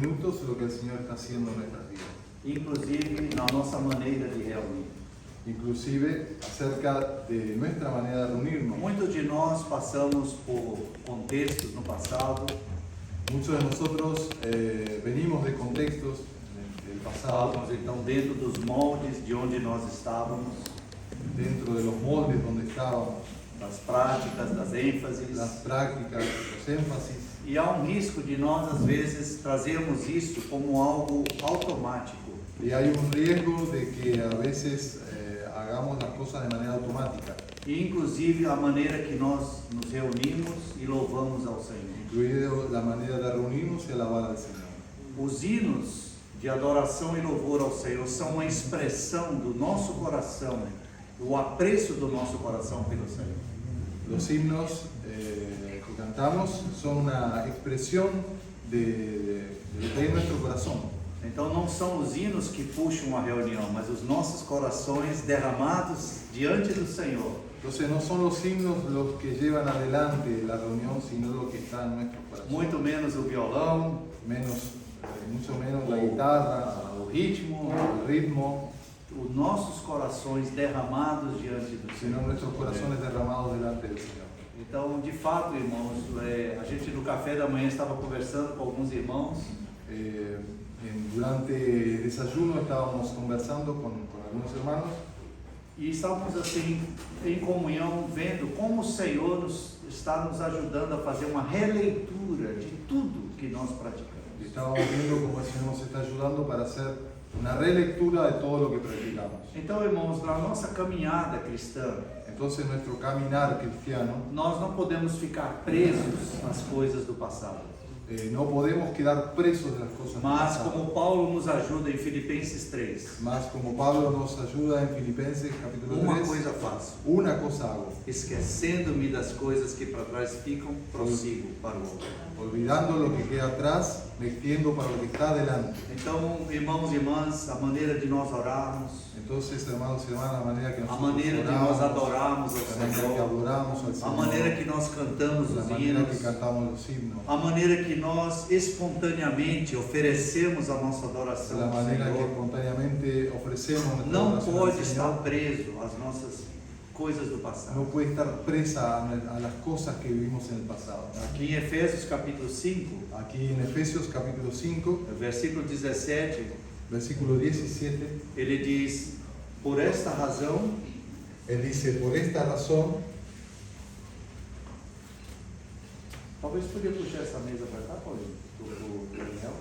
minutos lo que el Señor está haciendo en nuestras vidas. Inclusive na nossa maneira de reunir. Inclusive acerca de nuestra manera de reunirnos. Muitos de nós passamos por contextos no passado, Muchos de nosotros venimos de contextos del pasado, estávamos então dentro dos moldes de onde nós estávamos, dentro de los moldes donde estábamos, das práticas, das ênfases, las prácticas, los énfasis. e há um risco de nós às vezes trazermos isso como algo automático. Y hay un riesgo de que a veces hagamos las cosas de manera automática, E inclusive a maneira que nós nos reunimos e louvamos ao Senhor. incluido la manera de reunirnos y alabar al Señor. Os hinos de adoração e louvor ao Senhor são uma expressão do nosso coração, o apreço do nosso coração pelo Senhor. Los himnos que cantamos son una expresión de lo que hay en nuestro corazón. Então não são os hinos que puxam a reunião, mas os nossos corações derramados diante do Senhor. Entonces no son los himnos los que llevan adelante la reunión, sino lo que está en nuestro corazón. Muito menos o violão, Mucho menos la guitarra, o ritmo, el ritmo, os nossos corações derramados diante do sino Senhor. nuestros corazones derramados delante del Señor. Então, de fato, irmãos, a gente no café da manhã estava conversando com alguns irmãos Durante el desayuno estábamos conversando con algunos hermanos e estávamos assim em comunhão, vendo como o Senhor está nos ajudando a fazer uma releitura de tudo que nós praticamos. y estábamos viendo cómo el Señor nos está ayudando para hacer una relectura de todo lo que practicamos. Então, irmãos, na nossa caminhada cristã, Entonces nuestro caminar cristiano, nós não podemos ficar presos às coisas do passado. no podemos quedar presos de las cosas del Mas pasado. como Paulo nos ajuda em Filipenses 3, Más como Pablo nos ayuda en Filipenses capítulo uma 3, coisa faço, una cosa hago, esquecendo-me das coisas que para trás ficam, prossigo para o outro. olvidando lo que queda atrás, me extiendo para lo que está adelante. Então, irmãos e irmãs, a maneira de nós orarmos, Entonces, hermanos y hermanas, la manera que a nosotros maneira de oramos, nós adorarmos ao la manera que Senhor, adoramos al a Señor, maneira que nós cantamos la os manera que hinos, cantamos los himnos, a maneira que nós espontaneamente oferecemos a nossa adoração la ao manera que Senhor, espontáneamente ofrecemos nuestra não adoración al pode Señor, estar preso às nossas coisas do passado. no puede estar presa a las cosas que vivimos en el pasado. Aqui em Efésios capítulo 5, Aquí en Efesios capítulo 5, versículo 17, versículo 17, ele diz: por esta razão, él dice, por esta razón, talvez podia puxar essa mesa para cá, Paulinho, do Daniel.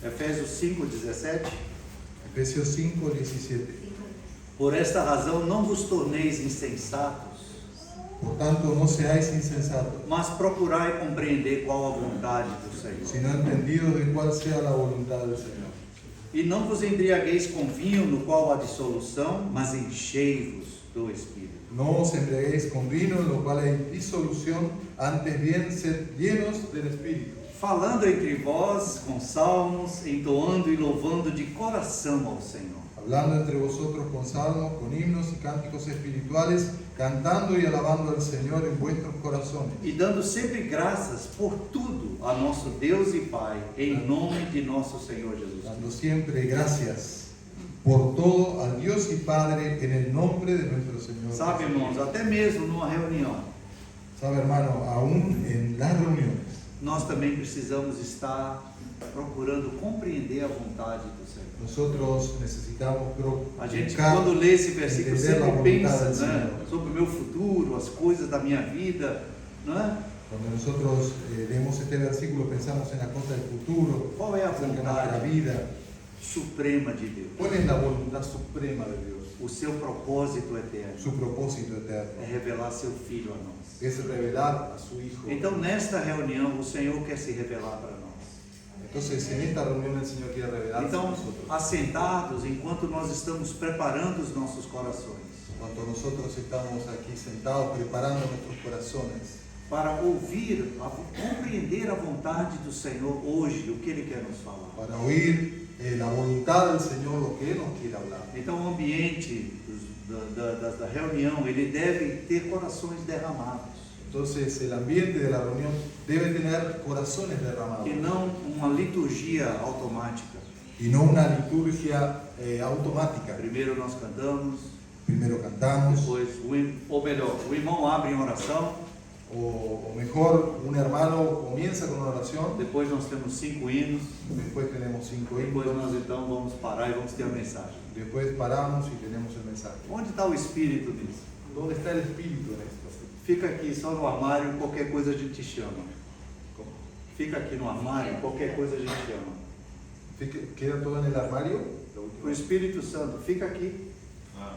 Efésios 5, 17. Efesios 5, 17. Por esta razão não vos torneis insensatos, Por tanto, no seáis insensatos, mas procurai compreender qual a vontade do Senhor. sino entendidos de cuál sea la voluntad del Señor. E não vos embriagueis com vinho, no qual há dissolução, mas enchei-vos do Espírito. No os embriaguéis con vino, en lo cual hay disolución, antes bien sed llenos del Espíritu, Falando entre vós com salmos, entoando e louvando de coração ao Senhor. hablando entre vosotros con salmos, con himnos y cánticos espirituales, cantando y alabando al Señor en vuestros corazones, E dando sempre graças por tudo a nosso Deus e Pai, em nome de nosso Senhor Jesus dando Cristo. siempre gracias por todo al Dios y Padre en el nombre de nuestro Señor. Sabe, irmãos, até mesmo numa reunião, Sabe, hermano, aún en las reuniones, nós também precisamos estar procurando compreender a vontade do Senhor. nosotros necesitamos A gente, buscar quando lê esse versículo, entender a sempre voluntad pensa, del né, Señor. sobre o meu futuro, as coisas da minha vida, não é? Cuando nosotros leemos este versículo pensamos en la cosa del futuro, Qual é a acerca de nuestra vontade vida. suprema de Deus? ¿Cuál es la voluntad suprema de Dios? O seu propósito eterno Su propósito é eterno revelar seu Filho a nós. es revelar a su Hijo. Então, nesta reunião, o Senhor quer se revelar para nós. Entonces, en esta reunión el Señor quiere revelarse a Então, nosotros. assentados, enquanto nós estamos preparando os nossos corações, Cuando nosotros estamos aquí sentados preparando nuestros corazones, para ouvir, compreender a vontade do Senhor hoje, o que Ele quer nos falar. para oír la voluntad del Señor, lo que Él nos quiere hablar. Então o ambiente da reunião, ele deve ter corações derramados. Entonces el ambiente de la reunión debe tener corazones derramados E não uma liturgia automática. y no una liturgia automática. Primeiro nós cantamos, Primero cantamos, depois, ou melhor, o irmão abre em oração, o mejor un hermano comienza con una oración, depois nós temos 5 hinos, después tenemos 5 depois himnos, nós então vamos parar e vamos ter a mensagem. después paramos y tenemos el mensaje. Onde está o Espírito nisso? ¿Dónde está el espíritu en esto? Fica aqui só no armário, qualquer coisa a gente chama. Fica aqui no armário, qualquer coisa a gente chama. ¿Queda todo en el armario? O Espírito Santo, fica aqui.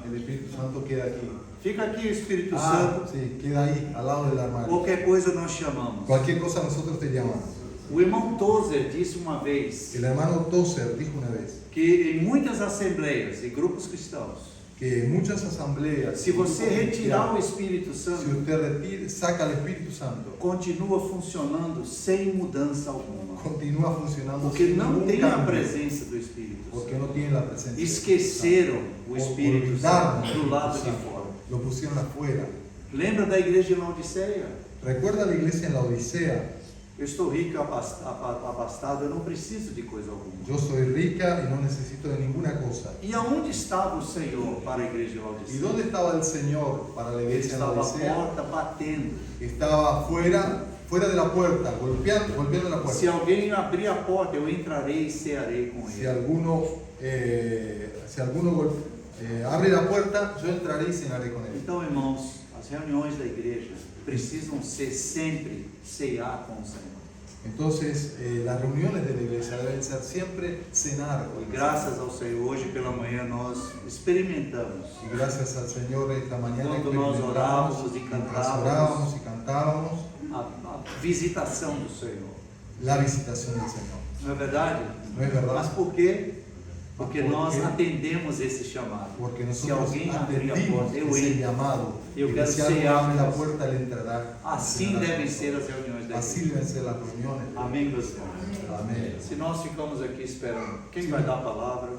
El Espíritu Santo queda aquí. Fica aqui o Espírito Ah, Santo. sí, queda ahí, al lado del armario. Qualquer coisa nós chamamos. Cualquier cosa nosotros te llamamos. O irmão Tozer disse uma vez El hermano Tozer dijo una vez que em muitas assembleias e grupos cristãos, que en muchas asambleas, se você retirar o Espírito si Santo, usted saca el Espíritu Santo, continua funcionando sem mudança alguma. continúa funcionando Porque sin não ningún tem a cambio, presença do Espírito porque Santo. no tiene la presencia del Esqueceram o Espírito Olvidaron Santo el do lado Espíritu de Santo, fora. lo pusieron afuera. Lembra da igreja de Laodiceia? Recuerda la iglesia en la Odisea. Eu estou rico, abastado, eu não preciso de coisa alguma. Yo soy rica y no necesito de ninguna cosa. E aonde estava o Senhor para a igreja de ¿Y Laodiceia? dónde estaba el Señor para la Ele iglesia en la estava à Odisea? porta batendo. Estaba fuera de la puerta, golpeando la Se puerta. alguém abrir a porta, eu entrarei e cearei com Si ele. alguno abre la puerta, yo entraré y cenaré con él. Então, irmãos, as reuniões da igreja precisam ser sempre cear com o Senhor. Entonces, las reuniones de la iglesia deben ser siempre cenar con E el graças Señor. ao Senhor, hoje pela manhã nós experimentamos Y gracias al Señor esta mañana Cuando nos experimentamos, orábamos y mientras cantábamos. orábamos y cantábamos a visitação do Senhor. la visitación del Señor. Não é verdade? ¿No es verdad? Mas por quê? Porque ¿Por nós qué? atendemos esse chamado. Porque Se nosotros alguém abrir a atendimos porta, eu ese entro. llamado. Eu Y quero que si alguien cear abre la com puerta, él entrará. Assim Cenará devem con ser nosotros. as reuniões da Así igreja. deben ser las reuniones. Amém, meus irmãos? Amén. Se nós ficamos aqui esperando, quem vai dar a palavra?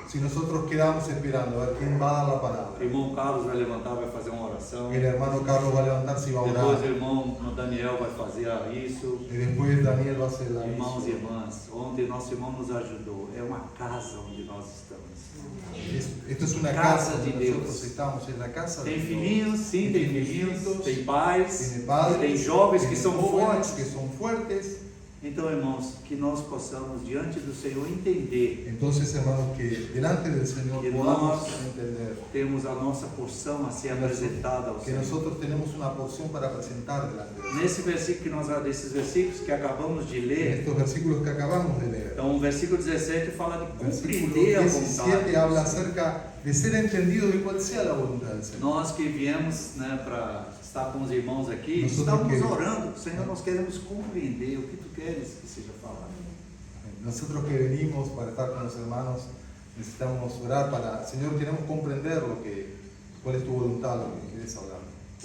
Si nosotros quedamos esperando a ver quién va a dar la O palabra, irmão Carlos vai levantar, vai fazer uma oração. el hermano Carlos va a levantarse y va a Depois o orar. irmão Daniel vai fazer isso. Y después Daniel va a hacer la Irmãos e misión. irmãs, ontem nosso irmão nos ajudou. É uma casa onde nós estamos. Esto es una Casa casa de donde Dios. nosotros estamos, en la casa de Tem Dios. filhinhos, sim, tem filhinhos, tem pais, Tiene padres, tem jovens que tiene são jóvenes fortes. que son fuertes. Então, irmãos, que nós possamos, diante do Senhor, entender. Entonces, hermanos, que delante del Señor Que podamos nós entender Temos a nossa porção a ser apresentada ao que Senhor. nosotros tenemos una porción para presentar delante de Dios. Nesse versículo que desses versículos que acabamos de En ler, estos versículos que acabamos de leer. então o versículo 17 fala de El versículo compreender a 17 habla vontade. acerca de ser entendido de cuál sea la voluntad del Señor. Nós que viemos, né, para estar com os irmãos aqui, Nós estamos que- orando. Senhor, nós queremos compreender o que Tu queres que seja falado. Nosotros que venimos para estar con los hermanos, necesitamos orar para, Señor, queremos comprender cuál es tu voluntad, lo que quieres hablar.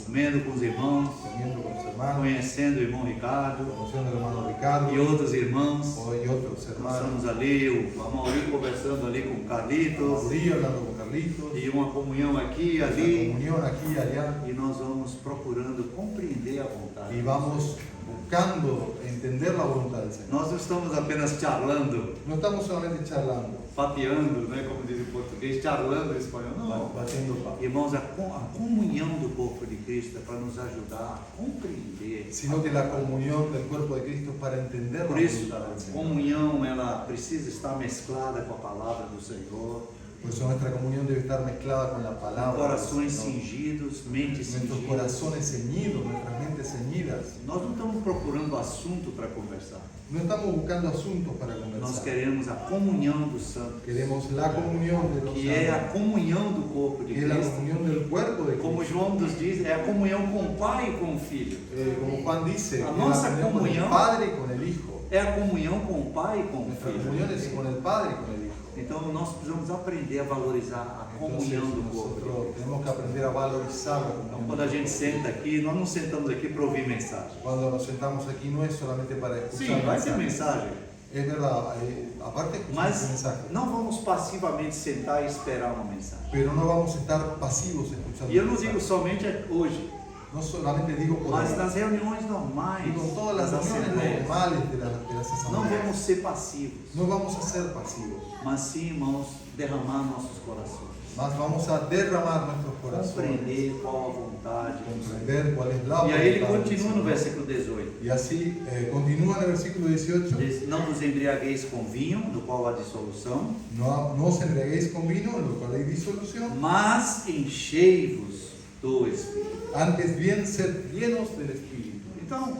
Comendo com os irmãos, Comiendo con los hermanos, conhecendo o irmão Ricardo conociendo al hermano Ricardo e outros irmãos. y otros Nós hermanos. estamos ali, o Amauri conversando ali com o Carlitos, Mauri hablando con Carlitos, e uma comunhão aqui e la ali. comunión aquí y allá, E nós vamos procurando compreender a vontade. y vamos buscando entender la voluntad del Señor. Nós não estamos apenas charlando, No estamos solamente charlando, papeando, né, como diz em português, charlando em espanhol. Não. batiendo papo, Irmãos, a comunhão do corpo de Cristo é para nos ajudar a compreender. sino que la comunión del cuerpo de Cristo es para entender la Por isso, voluntad del a Señor. comunhão ela precisa estar mesclada com a palavra do Senhor. Por eso nuestra comunión debe estar mezclada con la palabra del Corações Señor. cingidos, mentes Nuestros cingidas. corazones ceñidos, nuestras mentes ceñidas. Nós não estamos procurando assunto para conversar. No estamos buscando asuntos para Nós conversar. queremos a comunhão dos santos, Queremos la comunión de los que é a santos, comunhão do corpo de que es la Cristo. comunión del cuerpo de Como Cristo. João nos diz, é a comunhão com o Pai e com o Filho. Como Juan dice, A es nossa la comunión con el comunión Padre y con el Hijo. é a comunhão com o Pai e com o Nuestra Filho. comunión es con el Padre y con el Hijo. Então nós precisamos aprender a valorizar a Entonces comunhão do corpo de nosotros Cristo. tenemos que aprender a valorizar la Então comunión. quando a gente senta aqui, nós não sentamos aqui para ouvir mensagem. Cuando nos sentamos aquí no es solamente para escuchar Sim, vai ter mensajes. mensagem, Es verdad, aparte escuchar mas mensajes, não vamos passivamente sentar e esperar uma mensagem. pero no vamos a estar pasivos escuchando E eu não digo mensajes. somente hoje, No solamente digo por mas ahora, nas reuniões normais, digo en todas las das reuniones assembleias, normales de las não asambleas. vamos ser passivos, No vamos a ser pasivos, mas sim, irmãos, derramar nossos corações, más vamos a derramar nuestros corazones, compreender qual a vontade. comprender cuál es la E aí ele voluntad del continua no Señor. versículo 18. Y así continúa en el versículo 18. Diz, não vos embriagueis com vinho, no qual há dissolução, No os embriaguéis con vino, en lo cual hay disolución, mas enchei-vos do Espírito. antes bien sed llenos del Espíritu. Então,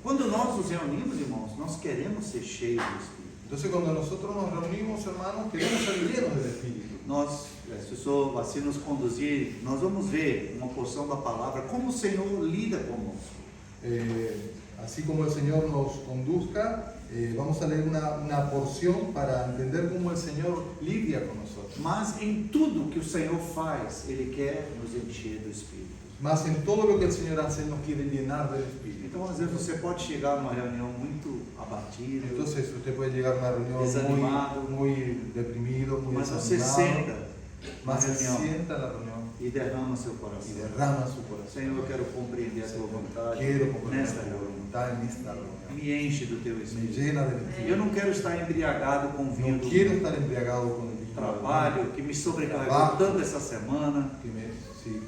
quando nós nos reunimos, irmãos, nós queremos ser cheios do Espírito. Entonces cuando nosotros nos reunimos, hermanos, queremos ser llenos del Espíritu. Nós, se o Senhor assim nos conduzir, nós vamos ver uma porção da palavra, como o Senhor lida conosco. Así como el Señor nos conduzca, vamos a leer una porción para entender cómo el Señor lidia con nosotros. Mas em tudo que o Senhor faz, Ele quer nos encher do Espírito. Más en todo lo que el Señor hace, Él nos quiere llenar del Espíritu. Então, às vezes, você pode chegar numa reunião muito abatido, Entonces usted puede llegar a una reunión Desanimado. muy deprimido, muy mas você desanimado, senta na más se reunião sienta en la reunión e derrama seu y coração. derrama su corazón. Senhor, eu quero compreender a tua vontade Quiero comprender nesta tu reunião. voluntad en esta reunión. Me enche do teu Me Espírito. llena del Eu Espíritu. não quero estar embriagado com o vinho No do quiero estar embriagado con el vino trabalho que me sobrecarregou Trabalho. tanto essa semana.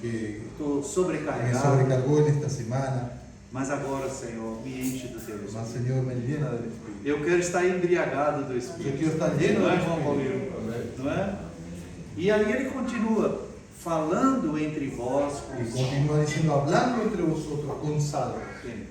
que Estou me sobrecarregado. sobrecargó en esta semana. Mas agora, Senhor, me enche do teu Mas Espírito. Señor me llena del Espíritu. Eu quero estar embriagado do Yo Espírito. quiero estar lleno Não é, del irmão Paulinho? Espíritu. Não é? E aí ele continua falando entre vós com Y os continúa diciendo, hablando entre vosotros con salmos. Sim.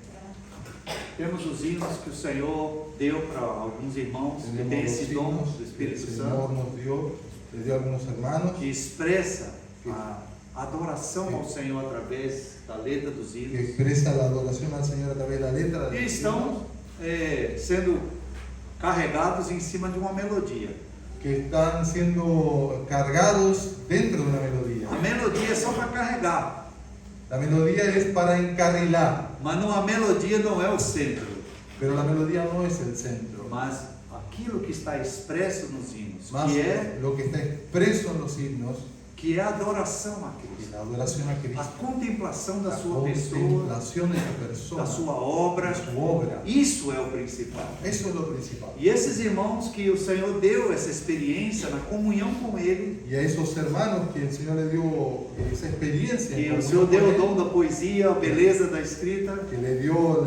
Temos os hinos que o Senhor deu para alguns irmãos que têm Tenemos esse los dom himnos do que el Espírito Señor Santo, nos dio, le dio a algunos hermanos, que expressa a adoração ao Senhor através da letra dos que hinos. expresa la adoración al Señor a través de la letra de E los estão himnos, sendo carregados em cima de uma melodia. que están siendo cargados dentro de una melodía. A melodia é só para carregar, La melodía es para encarrilar, mas a melodia não é o centro. pero la melodía no es el centro. Mas aquilo que está expresso nos hinos, Más lo que está expreso en los himnos, que é a adoração a es Cristo, la adoración a a Cristo, contemplação da la sua pessoa, contemplación de esa da persona, sua obra. de su obra. Isso é o principal. Eso es lo principal. E esses irmãos que o Senhor deu essa experiência na comunhão com Ele, Y a esos hermanos que el Señor le dio esa experiencia, que en o comunión Senhor con deu o Él, dom da poesia, a beleza da escrita, que le dio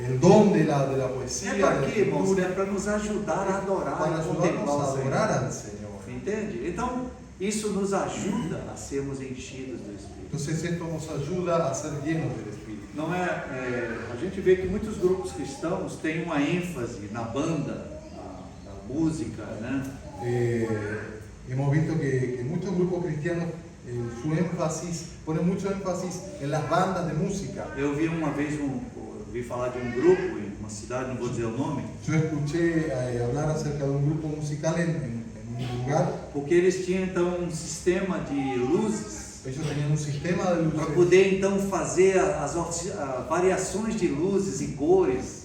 el don de la é poesía, para de la quê, irmãos? escritura, É para nos ajudar a adorar para e contemplar ayudarnos a o Senhor. adorar al Señor. Entende? Então, isso nos ajuda a sermos enchidos do Espírito. Entonces esto nos ayuda a ser llenos del Espíritu. Não é, a gente vê que muitos grupos cristãos têm uma ênfase na banda, na música, né? Hemos visto que muchos grupos cristianos su énfasis, ponen mucho énfasis en las bandas de música. Eu vi uma vez ouvi falar de um grupo em uma cidade, não vou dizer o nome, Yo escuché hablar acerca de un grupo musical en un lugar. porque eles tinham então um sistema de luzes Ellos tenían un sistema de para luces poder então fazer as variações de luzes e cores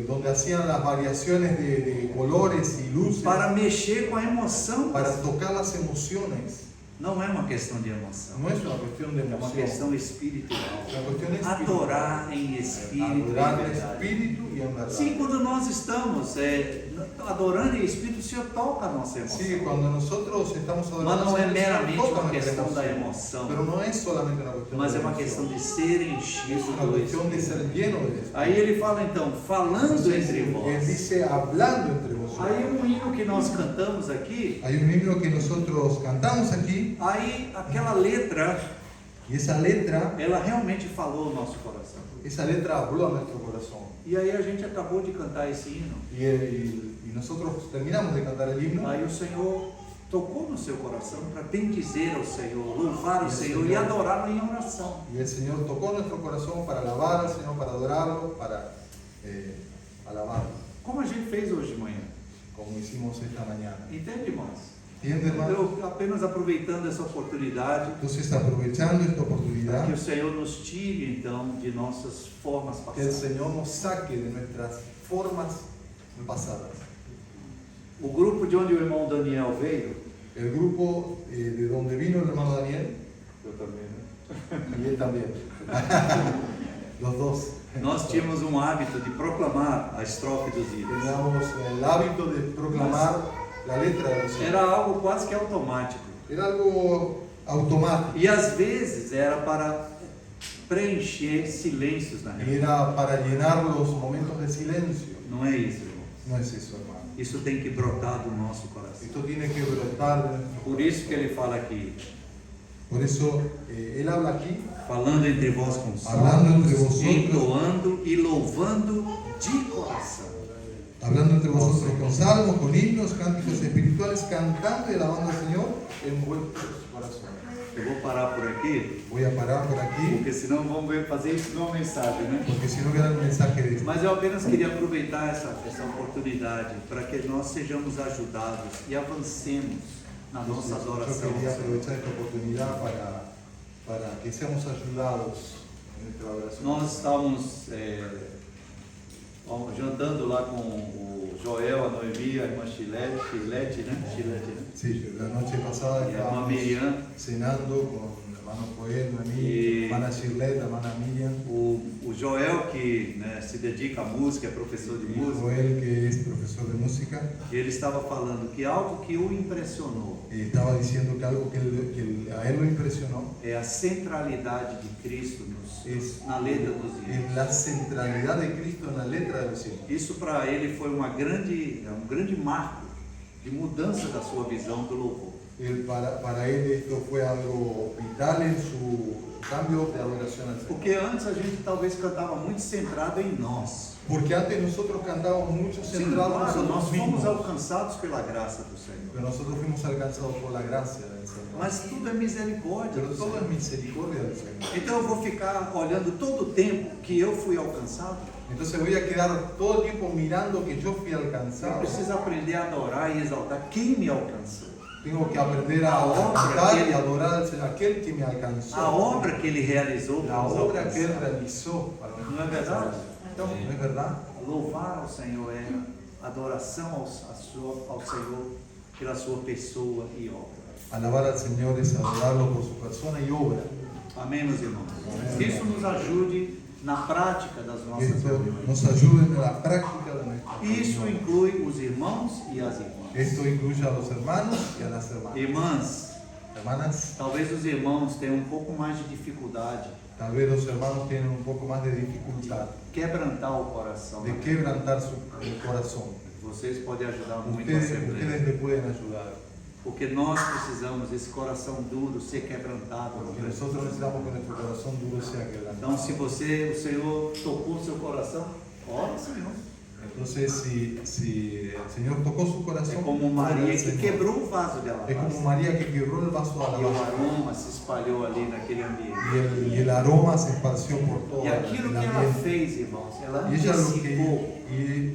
donde hacían las variaciones de colores y luces para mexer com a emoção. para tocar las emociones. Não é uma questão de emoção, No es una cuestión de é uma emoción, questão espiritual. es una cuestión espiritual. Adorar em espírito e Adorar em en verdade. espíritu y en verdad. Sim, quando nós estamos adorando em espírito, o Senhor toca a nossa emoção. Sí, cuando nosotros estamos Mas adorando, não é al Señor, meramente toca uma nuestra questão da emoción. emoção, Pero no es solamente una cuestión mas de é uma emoción. questão de ser Es enchido una do cuestión de Espírito. ser lleno del Espíritu. Aí ele fala então, falando entre Él vós. dice hablando entre vosotros. Aí um hino que nós cantamos aqui, Hay un himno que nosotros cantamos aquí aí aquela letra, y esa letra realmente falou ao nosso coração. habló a nuestro corazón. E aí a gente acabou de cantar esse hino. Y nosotros terminamos de cantar el himno. Aí o Senhor tocou no seu coração para bendizer ao Senhor, louvar o E o Senhor e Senhor- adorá-lo em oração. Y el Señor tocó nuestro corazón para alabar al Señor, para adorarlo, para alabarlo, como a gente fez hoje de manhã. como hicimos esta mañana. Entende, irmãos? ¿Entiende, hermano? Eu apenas aproveitando essa oportunidade, Entonces, aprovechando esta que oportunidad, o Senhor nos tire então de nossas formas que el passadas. Señor nos saque de nuestras formas pasadas. O grupo de onde o irmão Daniel veio, El grupo de donde vino el hermano Daniel, eu também, né? y él también, los dos, Nós tínhamos um hábito de proclamar a estrofe dos hinos. teníamos el hábito de proclamar la letra de los himnos. Era algo quase que automático. Era algo automático. E às vezes era para preencher silêncios na Y reunião. era para llenar los momentos de silencio. Não é isso, irmão. No es eso, hermano. Isso tem que brotar do nosso coração. Esto tiene que brotar de nuestro Por isso que ele fala aqui, Por eso, él habla aquí, falando entre vós com Hablando entre salmos, vosotros. entoando e louvando de coração. hablando entre vosotros con salmos, con himnos, cánticos espirituales, cantando y alabando al Señor en vuestros corazones. Eu vou parar por aqui, Voy a parar por aquí, porque senão vamos fazer isso numa mensagem, né? porque si no queda el mensaje de Mas eu apenas queria aproveitar essa oportunidade para que nós sejamos ajudados e avancemos na nossa Yo adoração. quería aprovechar esta oportunidad para que seamos ayudados en nuestra oración. Nós estávamos jantando lá com o Joel, a Noemi, a irmã Chilete, né? Sí, la noche pasada E a irmã estábamos Miriam. cenando con el hermano Joel, Noemí, Y- hermana Shirley, hermana Miriam, O Joel, que né, se dedica à música, é professor de y música, Joel, que es profesor de música, ele estava falando que algo que o impressionou estaba diciendo que algo a él lo impresionó é a centralidade de Cristo na letra dos hinos. es la centralidad de Cristo en la letra de los himnos. Isso para ele foi um grande marco de mudança da sua visão do louvor. Para él esto fue algo vital en su cambio de adoración al Señor. Porque antes a gente talvez cantava muito centrado em nós. Porque antes nosotros cantábamos mucho Sim, centrados en claro, nós nosotros fomos mismos, alcançados pela graça do Senhor. pero nosotros fuimos alcanzados por la gracia del Señor. Mas tudo é misericórdia Pero do todo Senhor. es misericordia del Señor. Então eu vou ficar olhando todo o tempo que eu fui alcançado. Entonces voy a quedar todo el tiempo mirando que yo fui Eu alcanzado. preciso aprender a adorar e exaltar quem me alcançou. Tengo que aprender a cantar y adorar al Señor, aquel que me alcanzó. A obra que ele realizou La para nos obra que Él alcançar. realizó para Não é verdade? nosotros. Então, ¿No es verdad? louvar ao Senhor é adoração ao Senhor pela sua pessoa e obra. Alabar al Señor es adorarlo por su persona y obra. Amém, meus irmãos? Que isso nos ajude na prática das nossas Esto reuniões. nos ayude en la práctica de nuestra Isso reunión. inclui os irmãos e as irmãs. Esto incluye a los hermanos y a las hermanas. Irmãs, Hermanas, talvez os irmãos tenham um pouco mais de dificuldade tal vez los hermanos tienen un poco más de dificultad quebrantar o coração. de quebrantar su corazón. Vocês podem ajudar muito a Ustedes Assembleia. le pueden ayudar. Porque nós precisamos desse coração duro ser quebrantado. Porque nosotros necesitamos que nuestro corazón duro sea quebrantado. Então, se o Senhor tocou o seu coração, ora, Senhor. Entonces, si el Señor tocó su É corazón, como ore Maria al que Señor. quebrou o vaso de Es como alabastro. María que quebró el vaso de E o alabastro. aroma se espalhou ali naquele ambiente. Y el aroma se esparció por todo E el aquilo que ela ambiente. fez, irmãos, ela Y ella antecipou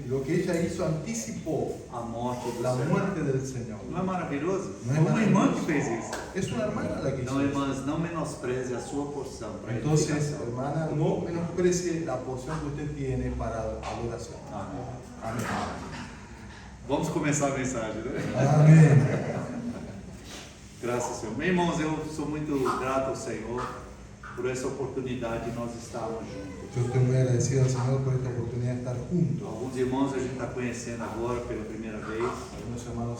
lo que ella hizo anticipó a morte do la Senhor. muerte del Señor. Não é maravilhoso? Não é Foi uma irmã maravilhoso? que fez isso. Es una hermana la que hizo Então, eso. irmãs, não menospreze a sua porção para Entonces, edificação. hermana, no menosprecie la porción que usted tiene para adoración. Amém. Amén. Vamos começar a mensagem, né? Amén. Graças, Senhor. Meus irmãos, eu sou muito grato ao Senhor por essa oportunidade de nós estarmos juntos. Yo estoy muy agradecido al Señor por esta oportunidad de estar juntos. Alguns irmãos a gente está conhecendo agora pela primeira vez, Algunos hermanos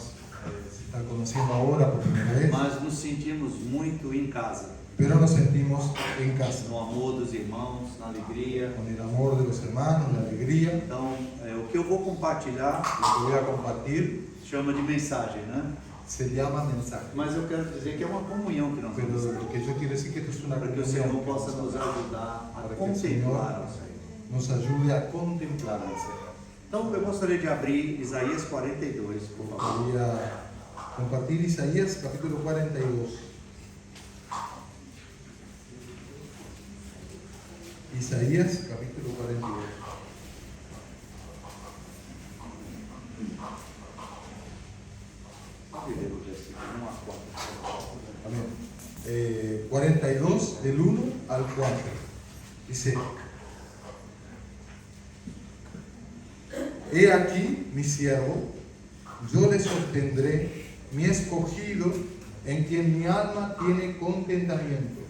se están conociendo ahora por primera vez, mas nos sentimos muito em casa, pero nos sentimos en casa, no amor dos irmãos, na alegria. con el amor de los hermanos, la alegría. Então, o que eu vou compartilhar Lo que voy a compartir chama de mensagem, né? se llama mensaje. Mas eu quero dizer que é uma comunhão que nós Pero vamos ter, lo que yo quiero decir que esto es una para que o comunión Senhor que possa vamos nos a hacer, ajudar a para que o Senhor contemplar ao Senhor. nos ayude a contemplar al Señor. Então, eu gostaria de abrir Isaías 42, por favor. Voy a compartir Isaías capítulo 42. Isaías capítulo 42. versículos 1 a 4. Amén. 42 del 1 al 4. Dice: He aquí mi siervo, yo le sostendré, mi escogido, en quien mi alma tiene contentamiento.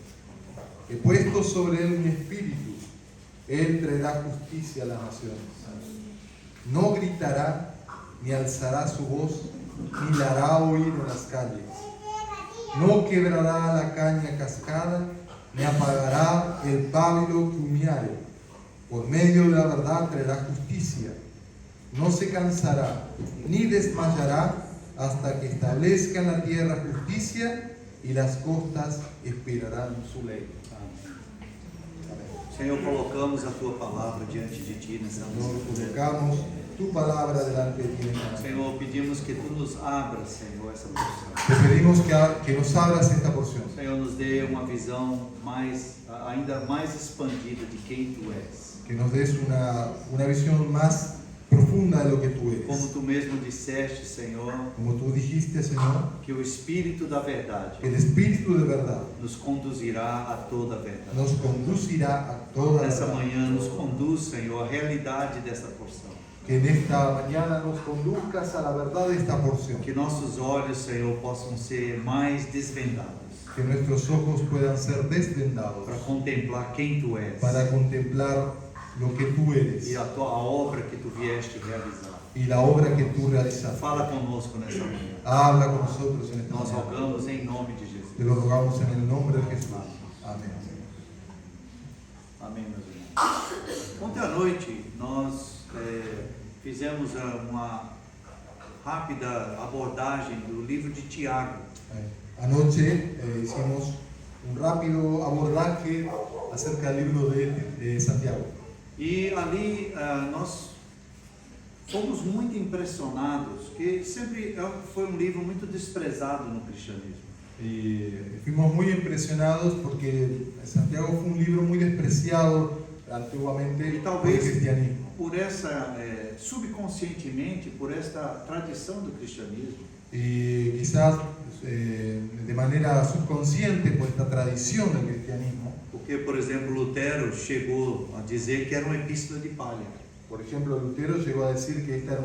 He puesto sobre él mi espíritu, él traerá justicia a las naciones. No gritará, ni alzará su voz, ni la hará oír en las calles. No quebrará la caña cascada, ni apagará el pábilo que humeare. Por medio de la verdad traerá justicia. No se cansará, ni desmayará, hasta que establezca en la tierra justicia, y las costas esperarán su ley. Senhor, colocamos a Tua palavra diante de Ti nessa Señor, noite. colocamos tu palabra delante de ti. Senhor, pedimos que Tu nos abras, Senhor, essa porção. Te pedimos que nos abras esta porción. Senhor, nos dê uma visão ainda mais expandida de quem Tu és. Que nos des una visión más profunda de lo que tú eres. Como Tu mesmo disseste, Senhor, Como tú dijiste, Señor, que o Espírito da verdade que el Espíritu de verdad nos conduzirá a toda a verdade. nos conducirá a toda la Nessa verdad. manhã nos conduz, Senhor, a realidade dessa porção. Que en esta mañana nos conduzcas a la verdad de esta porción. Que nossos olhos, Senhor, possam ser mais desvendados Que nuestros ojos puedan ser desvendados para contemplar quem Tu és para contemplar lo que tú eres e a obra que Tu vieste realizar. y la obra que tú realizaste. Fala conosco nessa manhã. Habla con nosotros en esta Nós mañana. rogamos em nome de Jesus. Te lo rogamos en el nombre de Jesús. Amén. Amém, meus irmãos. Ontem à noite nós fizemos uma rápida abordagem do livro de Tiago. Anoche hicimos un rápido abordaje acerca del libro de Santiago. E ali nós fomos muito impressionados, que sempre foi um livro muito desprezado no cristianismo. Y fuimos muy impresionados porque Santiago fue un libro muy despreciado antiguamente E por el talvez cristianismo. por essa, subconscientemente, por esta tradição do cristianismo, Y quizás de manera subconsciente por esta tradición del cristianismo. porque, por exemplo, Lutero chegou a dizer que era uma epístola de palha. Por ejemplo, Lutero llegó a decir que esta era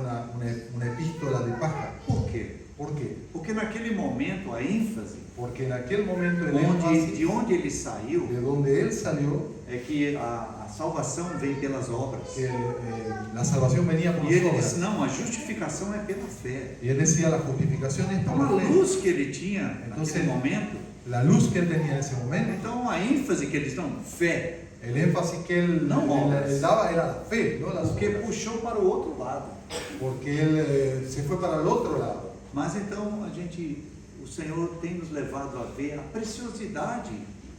una epístola de paja. Por quê? ¿Por qué? Porque naquele momento a ênfase Porque en aquel momento el énfasis de onde ele saiu de donde él salió, é que a salvação vem pelas obras. que la salvación venía por E ele las disse, obras. não, a justificação é pela fé. Y él decía, la justificación es por Então a la fe. luz que ele tinha Então, naquele momento, La luz que él tenía en ese momento, então a ênfase que eles dão, fé, el énfasis que él daba era la fe, no las porque obras. puxou para o outro lado. Porque él se fue para el otro lado. Mas então o Senhor tem nos levado a ver a preciosidade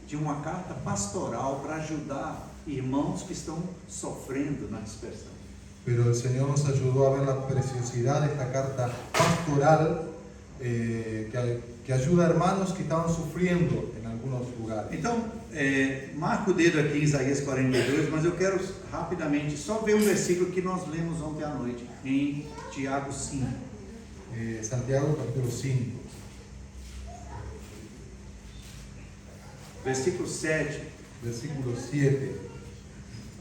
de uma carta pastoral para ajudar irmãos que estão sofrendo na dispersão. Pero el Señor nos ayudó a ver la preciosidad de esta carta pastoral que ayuda a hermanos que estaban sufriendo en algunos lugares. Então, marca o dedo aqui em Isaías 42, mas eu quero rapidamente só ver um versículo que nós lemos ontem à noite, em Tiago 5. Santiago capítulo 5, Versículo 7, versículo 7.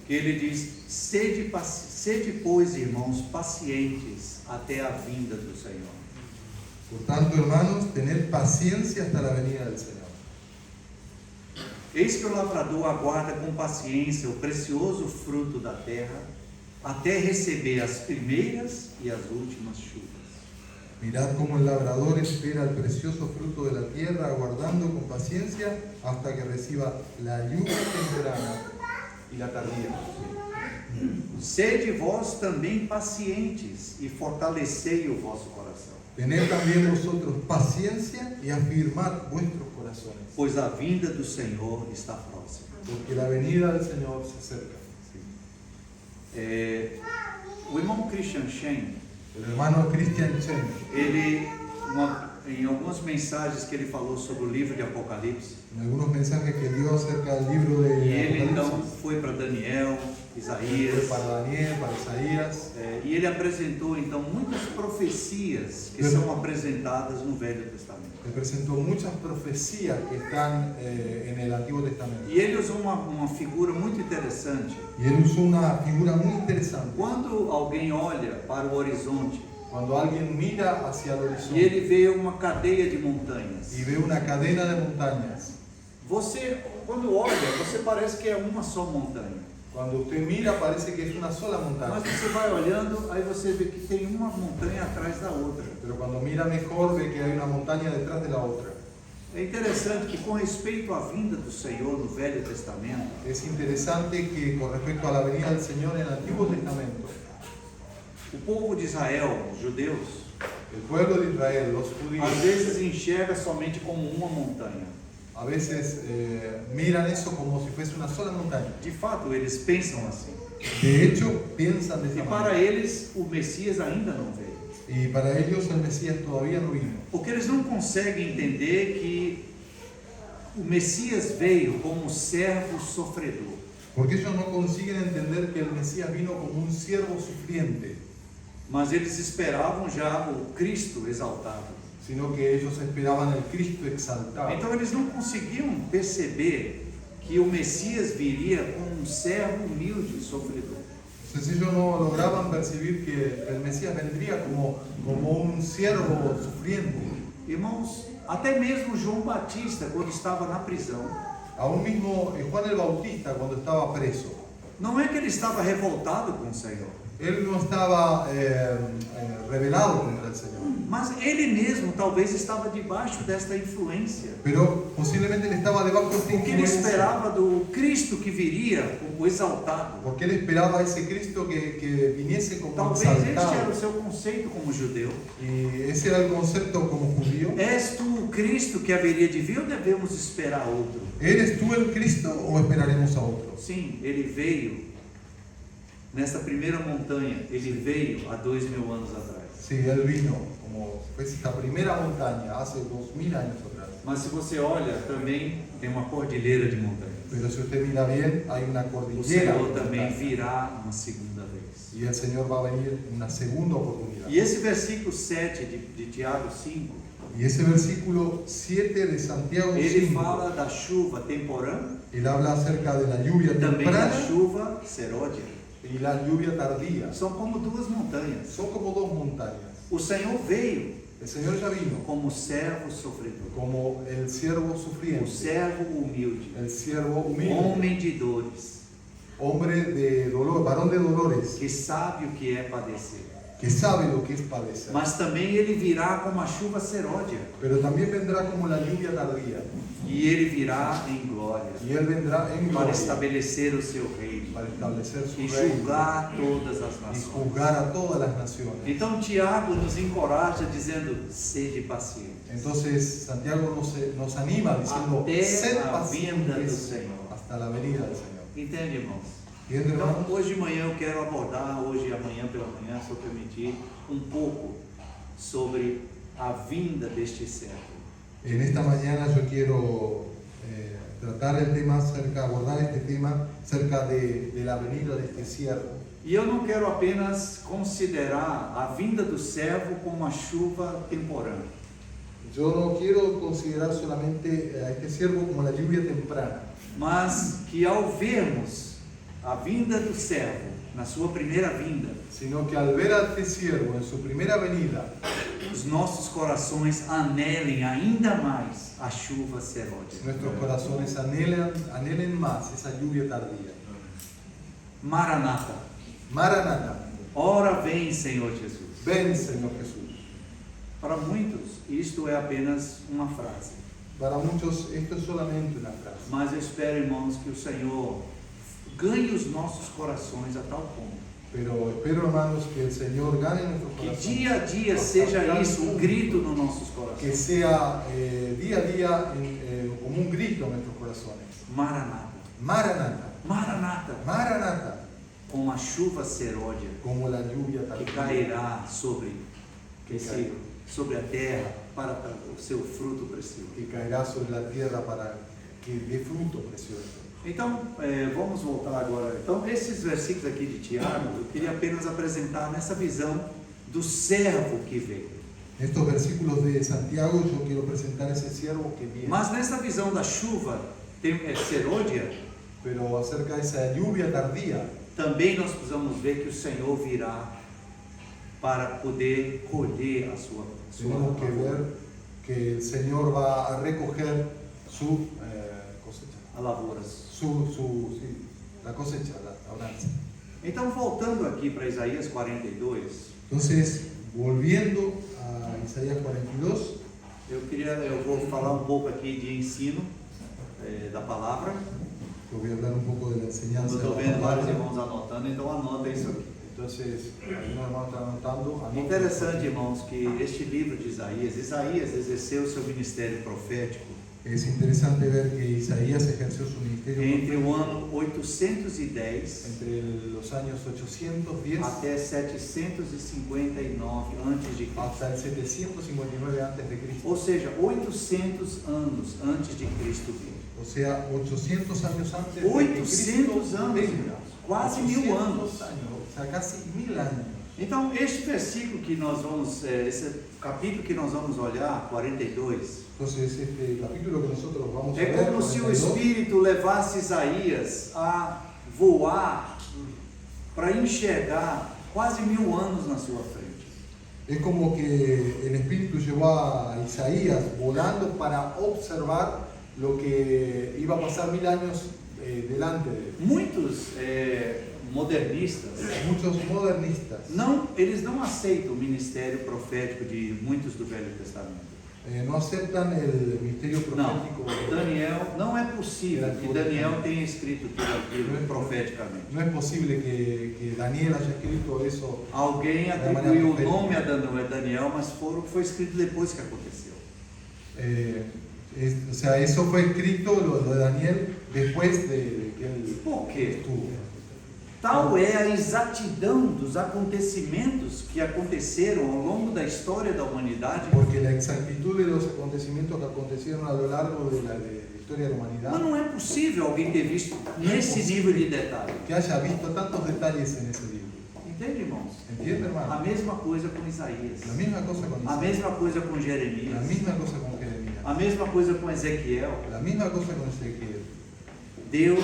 que ele diz, sede, pois, irmãos, pacientes até a vinda do Senhor. Por tanto, hermanos, tened paciencia hasta la venida del Señor. Eis que o lavrador aguarda com paciência o precioso fruto da terra, até receber as primeiras e as últimas chuvas. Mirad cómo el labrador espera el precioso fruto de la tierra, aguardando con paciencia hasta que reciba la lluvia temprana y la tardía. Sede vós também pacientes e fortalecei o vosso coração, Tened también vosotros paciencia y afirmad vuestros corazones, pois a vinda do Senhor está próxima. porque la venida del Señor se acerca. O irmão Christian Shane, El hermano Christian Chen, ele, em algumas mensagens que ele falou sobre o livro de Apocalipse, en algunos mensajes que dio acerca del libro e de ele então Apocalipsis, foi para Daniel, Isaías. para Daniel, para Isaías. E ele apresentou então muitas profecias que são apresentadas no Velho Testamento. Le presentó muchas profecías que están en el Antiguo Testamento. E ele usou uma figura muito interessante. Y él usó una figura muy interesante. Quando alguém olha para o horizonte Cuando alguien mira hacia el e horizonte ele vê uma cadeia de montanhas, y ve una cadena de montañas, você, quando olha, você parece que é uma só montanha. cuando usted mira parece que es una sola montaña. Mas você vai olhando, aí você vê que tem uma montanha atrás da outra. Pero cuando mira mejor ve que hay una montaña detrás de la otra. É interessante que com respeito à vinda do Senhor no Velho Testamento, Es interesante que con respecto a la venida del Señor en el Antiguo Testamento, o povo de Israel, os judeus, el pueblo de Israel, los às judíos, vezes enxerga somente como uma montanha. a veces miran eso como si fuese una sola montaña. De fato, eles pensam assim. De hecho, piensan de E esa para manera. eles, o Messias ainda não veio. Y para ellos el Mesías todavía no vino. Porque eles não conseguem entender que o Messias veio como servo sofredor. Porque ellos no consiguen entender que el Mesías vino como un siervo sufriente, Mas eles esperavam já o Cristo exaltado. sino que ellos esperaban el Cristo exaltado. Então eles não conseguiam perceber que o Messias viria como um servo humilde e sofredor. Entonces ellos no lograban percibir que el Mesías vendría como un siervo sufriente. Irmãos, até mesmo João Batista, quando estava na prisão, Aún mismo Juan el Bautista, cuando estaba preso, não é que ele estava revoltado com o Senhor, él no estaba rebelado contra el Señor, mas ele mesmo talvez estava debaixo desta influência. pero posiblemente él estaba debajo de esta Porque ele influencia, esperava do Cristo que viria como exaltado. porque él esperaba a ese Cristo que viniese como Talvez este era o exaltado. seu conceito como judeu. Y ese era el concepto como judío. És tu o Cristo que haveria de vir ou devemos esperar outro? ¿Eres tú el Cristo o esperaremos a otro? Sim, ele veio nessa primeira montanha, ele veio há 2000 anos atrás. Sí, él vino como pues, esta primera montaña hace 2000 años atrás. Mas se você olha, também tem uma cordilheira de montanhas. Pero si usted mira bien, hay una O cordillera. Senhor de também montañas. virá uma segunda vez. Y el Señor va a venir en una segunda oportunidad. E esse versículo 7 de Tiago 5, Y ese versículo 7 de Santiago ele 5, fala da chuva temporã él habla acerca de la lluvia e também da temprana chuva seródia. y la lluvia tardía. São como duas montanhas. Son como dos montañas. O Senhor veio El Señor ya vino como servo sofredor, como el siervo o sufriente, servo humilde, el siervo humilde, homem de dores, hombre de dolor, varón de dolores, que sabe o que é padecer. que sabe lo que es padecer. Mas também ele virá como a chuva seródia, Pero también vendrá como la lluvia tardía. e ele virá em glória Y él vendrá en para gloria estabelecer o seu reino para establecer su e reino julgar todas as y nações. juzgar a todas las naciones. Então Tiago nos encoraja dizendo: sede paciente, Entonces Santiago nos anima diciendo, até sed a vinda do pacientes Senhor. hasta la venida del Señor. Entende, irmãos? ¿Entienden, Então, hermanos? hoje de manhã eu quero abordar, hoje e amanhã pela manhã, se eu permitir, um pouco sobre a vinda deste servo. En esta mañana yo quiero tratar el tema abordar este tema acerca de la venida de este siervo. E eu não quero apenas considerar a vinda do servo como uma chuva temporã, Yo no quiero considerar solamente a este siervo como la lluvia temprana, mas que ao vermos a vinda do servo na sua primeira vinda, sino que al ver a este siervo en su primera venida, os nossos corações anelem ainda mais a chuva seródia. nuestros corazones anhelen más esa lluvia tardía. Maranata, Maranata, ora vem, Senhor Jesus. ven Señor Jesús. Para muitos, isto é apenas uma frase. Para muchos esto es solamente una frase, Mas eu espero, irmãos, que o Senhor ganhe os nossos corações a tal ponto pero espero, hermanos, que el Señor gane nuestros que corazones. dia a dia hasta seja tal isso um punto grito nos nossos que corações. sea día a día como un grito en nuestros corazones. Maranata, Maranata, Maranata, Maranata, com a chuva seródia como la lluvia que tardía cairá sobre cairá. sobre a terra para o seu fruto precioso. que caerá sobre la tierra para que dé fruto precioso. Então, vamos voltar agora. Então, esses versículos aqui de Tiago, eu queria apenas apresentar nessa visão do servo que veio. Estos versículos de Santiago yo quiero presentar ese siervo que viene. Mas nessa visão da chuva serôdia, Pero acerca de esa lluvia tardía, também nós precisamos ver que o Senhor virá para poder colher a sua tenemos que ver que el Señor va a recoger su cosecha, a lavouras. sí, la cosecha, la labranza. Então, voltando aqui para Isaías 42, Entonces, volviendo a Isaías 42, eu vou falar um pouco aqui de ensino da palavra. yo voy a hablar un poco de la enseñanza. Eu estou de vendo la vários palabra. irmãos anotando, então anota isso aqui. Entonces, algunos hermanos están anotando. anoten. Interessante, irmãos, que este livro de Isaías exerceu seu ministério profético Es interesante ver que Isaías ejerció su ministerio entre o ano 810 entre los años 810 até 759 a.C. hasta el 759 antes de Cristo. Ou seja, 800 anos antes de Cristo vir. O sea, 800 años antes de que 800 Cristo anos, venga. irmãos. Quase 1000 anos. años, o sea, casi 1000 años. Então, este versículo que nós vamos, esse capítulo que nós vamos olhar, 42, Entonces, este capítulo que nosotros vamos a é ver, como se o 42, Espírito levasse Isaías a voar para enxergar quase 1000 anos na sua frente. es como que el Espíritu llevó a Isaías volando para observar lo que iba a pasar 1000 años delante de él. Muitos modernistas, Muchos modernistas eles não aceitam o ministério profético de muitos do Velho Testamento. no aceptan el misterio Não, profético. Daniel, não é possível que Daniel tenha escrito tudo aquilo profeticamente. No es posible que Daniel haya escrito eso. Alguém atribuiu o nome a Daniel, mas foi escrito depois que aconteceu. O sea, eso fue escrito, lo de Daniel, después de que él Por quê? estuvo. Tal é a exatidão dos acontecimentos que aconteceram ao longo da história da humanidade. Porque la exactitud de los acontecimientos que acontecieron a lo largo de la historia de la Mas humanidad, não é possível alguém ter visto nesse nível de detalhe. que haya visto tantos detalles en ese libro. Entende, irmãos? ¿Entiende, A hermano? mesma coisa com Isaías. La misma cosa con A Isaías, mesma coisa com la Jeremias. misma cosa con Jeremías, A mesma coisa com Ezequiel. la misma cosa con Ezequiel. Deus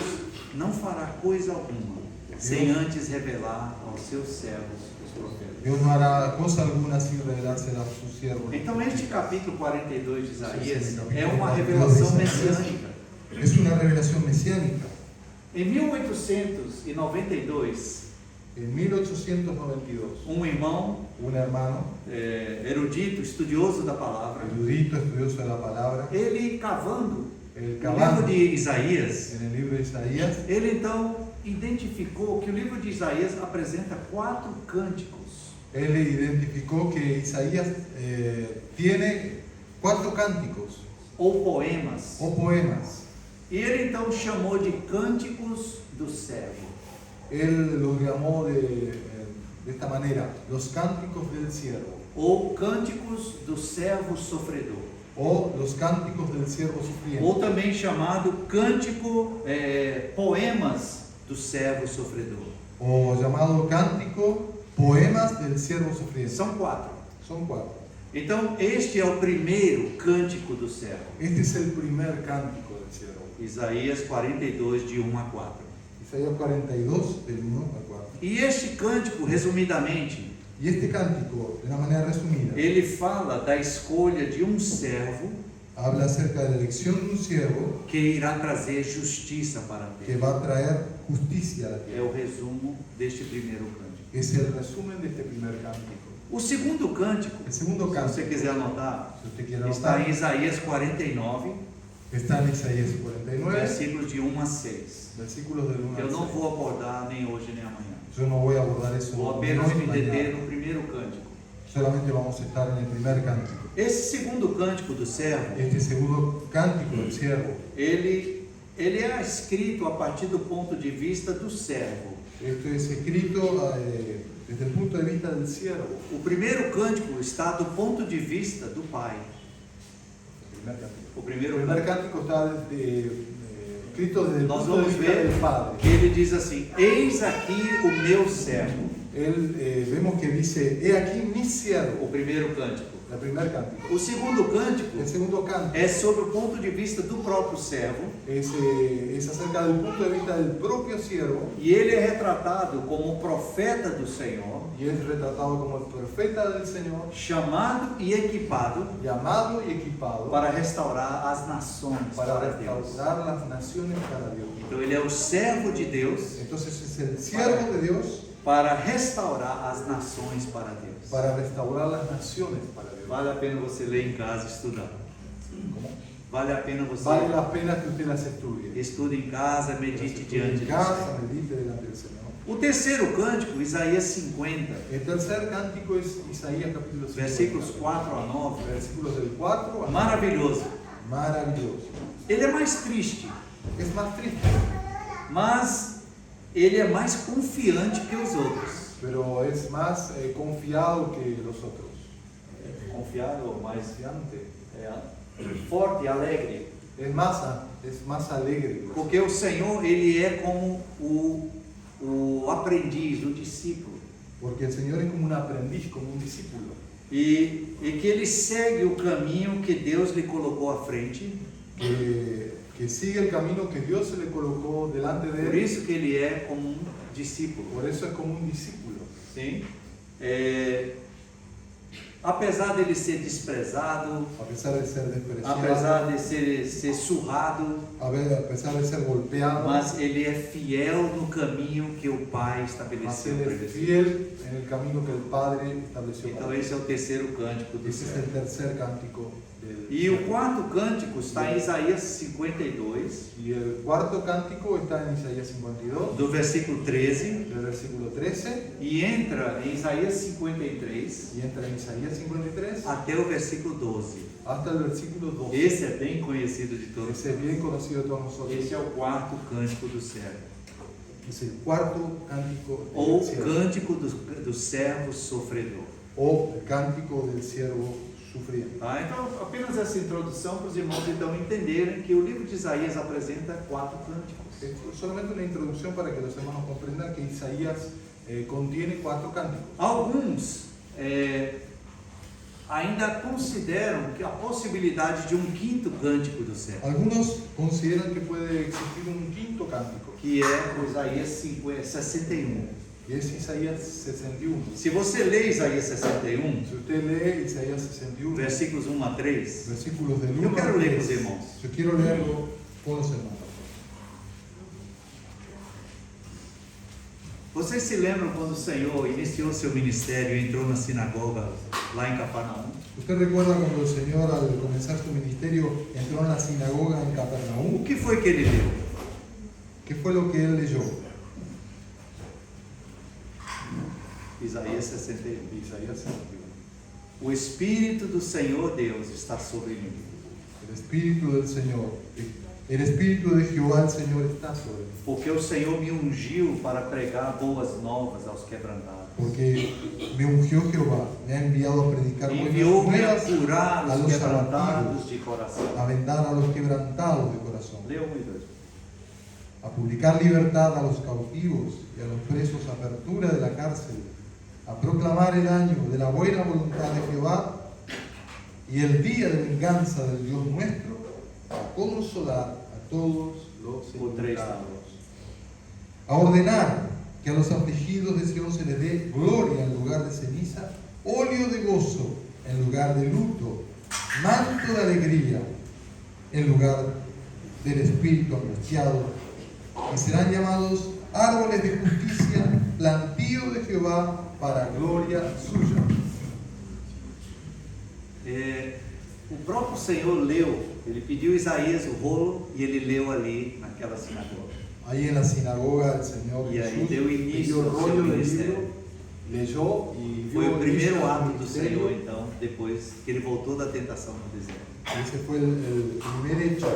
não fará coisa alguma sem antes revelar aos seus servos, os profetas. Dios no hará cosa alguna sin revelarse a sus siervos. Então, este capítulo 42 de Isaías Sim, é uma capítulo revelação 42 de Isaías. messiânica. Es una revelación mesiánica. Em 1892, En 1892, um irmão un hermano, erudito, estudioso da palavra, erudito, estudioso de la palabra, ele cavando el no livro cavando de Isaías, en el libro de Isaías, ele então identificou que o livro de Isaías apresenta 4 cânticos. él identificó que Isaías tiene 4 cánticos Ou poemas. o poemas. E ele então chamou de cânticos do servo. Él los llamó de esta manera, los cánticos del siervo, Ou cânticos do servo sofredor. o los cánticos del siervo sufriente, Ou também chamado cântico, poemas do servo sofredor. o llamado cántico, poemas del siervo sufriente. São 4. Son 4. Então, este é o primeiro cântico do servo. Este es el primer cántico del siervo. Isaías 42, de 1 a 4. Isaías 42, del 1 al 4. E este cântico, resumidamente, Y este cántico, de una manera resumida, ele fala da escolha de um servo habla acerca de la elección de un siervo que irá trazer justiça para a que terra. va a traer justicia a la É tierra. o resumo deste primeiro cântico. Es el resumen de este primer cántico. O segundo cântico, El segundo se cántico, você quiser anotar, si usted quiere está em anotar, Isaías 49, está en Isaías 49, versículos de 1 a 6. versículos del 1 Eu al não 6. vou abordar nem hoje nem amanhã. Yo no voy a abordar eso Vou ni apenas hoy me ni deter mañana. no primeiro cântico. Solamente vamos a estar en el primer cántico. Esse segundo cântico do servo, Este segundo cántico del siervo, ele é escrito a partir do ponto de vista do servo. esto es escrito desde el punto de vista del siervo. O primeiro cântico está do ponto de vista do pai. El primer cántico. O primeiro El primer cântico. cántico está escrito desde el nós punto de vamos vista ver del Padre. que ele diz assim: eis aqui o meu servo. Vemos que dice, he aquí mi siervo, O primeiro cântico. el primer cántico. O segundo cântico El segundo cántico é sobre o ponto de vista do próprio servo, es acerca del punto de vista del propio siervo e ele é retratado como profeta do Senhor, y es retratado como el profeta del Señor, chamado e equipado llamado y equipado para restaurar as nações para para Deus. restaurar las naciones para Dios. Então ele é o servo de Deus Entonces es el siervo de Dios para restaurar as nações para Deus. para restaurar las naciones para Dios. Vale a pena você ler em casa e estudar. Vale a pena você Vale la pena que usted las estudie. estude em casa, medite Estudie diante en de casa, Deus. medite delante del Señor. O terceiro cântico, Isaías 50, El tercer cántico es Isaías capítulo 5. versículos 4 a 9. Versículos del 4 a 9. Maravilhoso. Maravilloso. Ele é mais triste, Es más triste, mas ele é mais confiante que os outros. pero es más confiado que los otros. Confiado ou mais Confiante. forte e alegre. Es más alegre. Porque o Senhor, ele é como o aprendiz, o discípulo. Porque el Señor es como un aprendiz, como un discípulo. E que ele segue o caminho que Deus lhe colocou à frente. Que sigue el camino que Dios se le colocó delante de Por él. isso que ele é como um discípulo. Por eso es como un discípulo. Sim. Apesar dele ser desprezado, A pesar de ser despreciado, apesar de ser surrado, a pesar de ser golpeado, mas ele é fiel no caminho que o Pai mas estabeleceu él para es ele. fiel en el camino que el Padre estableció. Então para él. esse é o terceiro cântico do Ese es céu. el tercer cántico del E o cielo. quarto cântico está em Isaías 52, Y el cuarto cántico está en Isaías 52, do versículo 13, del versículo 13, e entra em Isaías 53 y entra en Isaías 53 até o versículo 12. hasta el versículo 12. Esse é bem conhecido de todos. Ese es bien conocido de todos nosotros. Esse é o quarto cântico do servo, Es el cuarto cántico ou del siervo, cântico do servo sofredor. o el cántico del siervo sufriente. Tá? Então, apenas essa introdução para os irmãos então entenderem que o livro de Isaías apresenta 4 cânticos. Es solamente una introducción para que los hermanos comprendan que Isaías contiene 4 cánticos. Alguns ainda consideram que a possibilidade de um quinto cântico do servo, Algunos consideran que puede existir un quinto cántico, que é o Isaías 61. y es Isaías 61. Se você lê Isaías 61, Si usted lee Isaías 61, versículos 1 a 3, versículos del 1 eu quero al ler com os 3, irmãos. yo quiero leerlo con los hermanos. Vocês se lembram quando o Senhor iniciou seu ministério e entrou na sinagoga lá em Cafarnaum? ¿Usted recuerda cuando el Señor al comenzar su ministerio entró en la sinagoga en O Capernaum? que foi que ele leu? ¿Qué fue lo que él leyó? Isaías 61. Isaías 61. O Espírito do Senhor Deus está sobre mim, El Espíritu del Señor, el Espíritu de Jehová el Señor está sobre mí. porque o Senhor me ungiu para pregar boas novas aos quebrantados. Porque me ungió Jehová, me ha enviado a predicar buenas Enviou-me a nuevas, curar a os los quebrantados de coração. a vendar a los quebrantados de corazón, Leu 1 e 2. a publicar libertad a los cautivos y a los presos, apertura de la cárcel, a proclamar el año de la buena voluntad de Jehová y el día de venganza del Dios nuestro, a consolar a todos los O 3 enlutados, a ordenar que a los afligidos de Sion se les dé gloria en lugar de ceniza, óleo de gozo en lugar de luto, manto de alegría en lugar del espíritu angustiado, y serán llamados árboles de justicia, plantío de Jehová para gloria suya. O próprio Senhor leu, ele pediu a Isaías o rolo e ele leu ali naquela sinagoga. Ahí en la sinagoga el Señor Y ahí Jesús dio inicio pidió el al rollo seu del ministério. libro, leyó y Foi dio o inicio primeiro al ato do ministerio. Senhor, então, depois que ele voltou da tentação no deserto. Ese fue el primer hecho,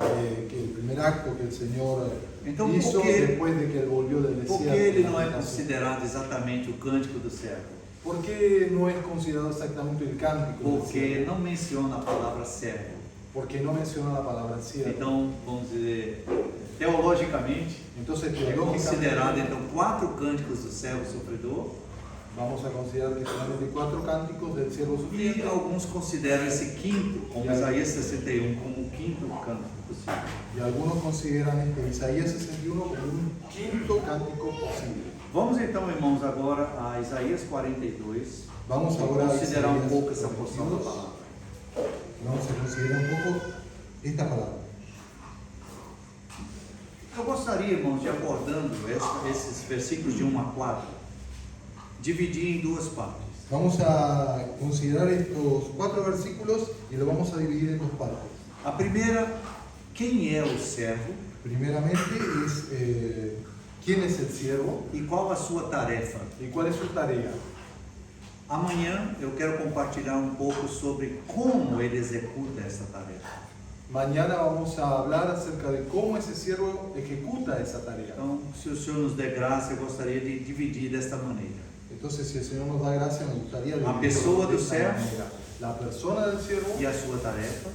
el primer acto que el Señor Então, hizo por que- después de que él volvió del Por desierto. que ele de la não é tentación. considerado exatamente o cântico do servo? ¿Por qué no es considerado exactamente el cántico del Porque cielo? não menciona a palavra servo. porque no menciona la palabra siervo. Então, vamos dizer, teologicamente, Entonces, é considerado teológicamente, então 4 cânticos do servo sofredor, vamos a considerar que solamente 4 cánticos del siervo e sufriente. alguns consideram esse quinto, como Isaías 61, como o quinto cântico possível. Y algunos consideran este Isaías 61 como un quinto cántico posible. Vamos então, irmãos, agora a Isaías 42. Vamos ahora a considerar um Isaías pouco essa porção da 42. palavra. Vamos a considerar un poco esta palabra. Eu gostaria, irmãos, de abordando esses versículos de 1 a 4, dividir em 2 partes. Vamos a considerar estos 4 versículos y lo vamos a dividir en 2 partes. A primeira, quem é o servo Primeramente es quién es el siervo e qual a sua tarefa. y cuál es su tarea. Amanhã eu quero compartilhar um pouco sobre como ele executa essa tarefa. Mañana vamos a hablar acerca de cómo ese siervo ejecuta esa tarea. Então, se o Senhor nos der graça, eu gostaria de dividir desta maneira. Entonces, si el Señor nos da gracia, me gustaría La dividirlo persona de del esta siervo. manera. La persona del siervo E a sua tarefa,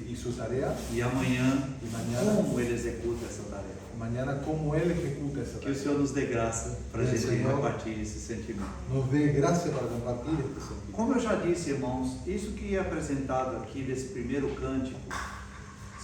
y su tarea, e amanhã, E amanhã, como ele executa essa tarefa. mañana cómo Él ejecuta esa Que o tarea. Senhor nos dê graça para a Que o gente Senhor repartir esse sentimento. Nos dé gracia para compartir este sentido. Como eu já disse, irmãos, isso que é apresentado aqui nesse primeiro cântico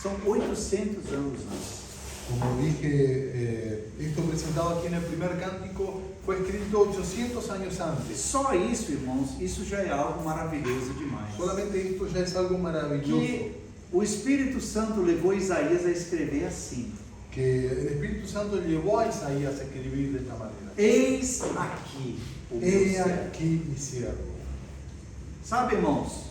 são 800 anos antes. Como dije, esto presentado aquí en el primer cántico fue escrito 800 años antes. Só isso, irmãos, isso já é algo maravilhoso demais. Solamente esto ya es algo maravilloso. Que o Espírito Santo levou Isaías a escrever assim: Que el Espíritu Santo llevó a Isaías a escribir de esta manera. Eis aqui o meu He servo. aquí mi siervo. Sabe, irmãos,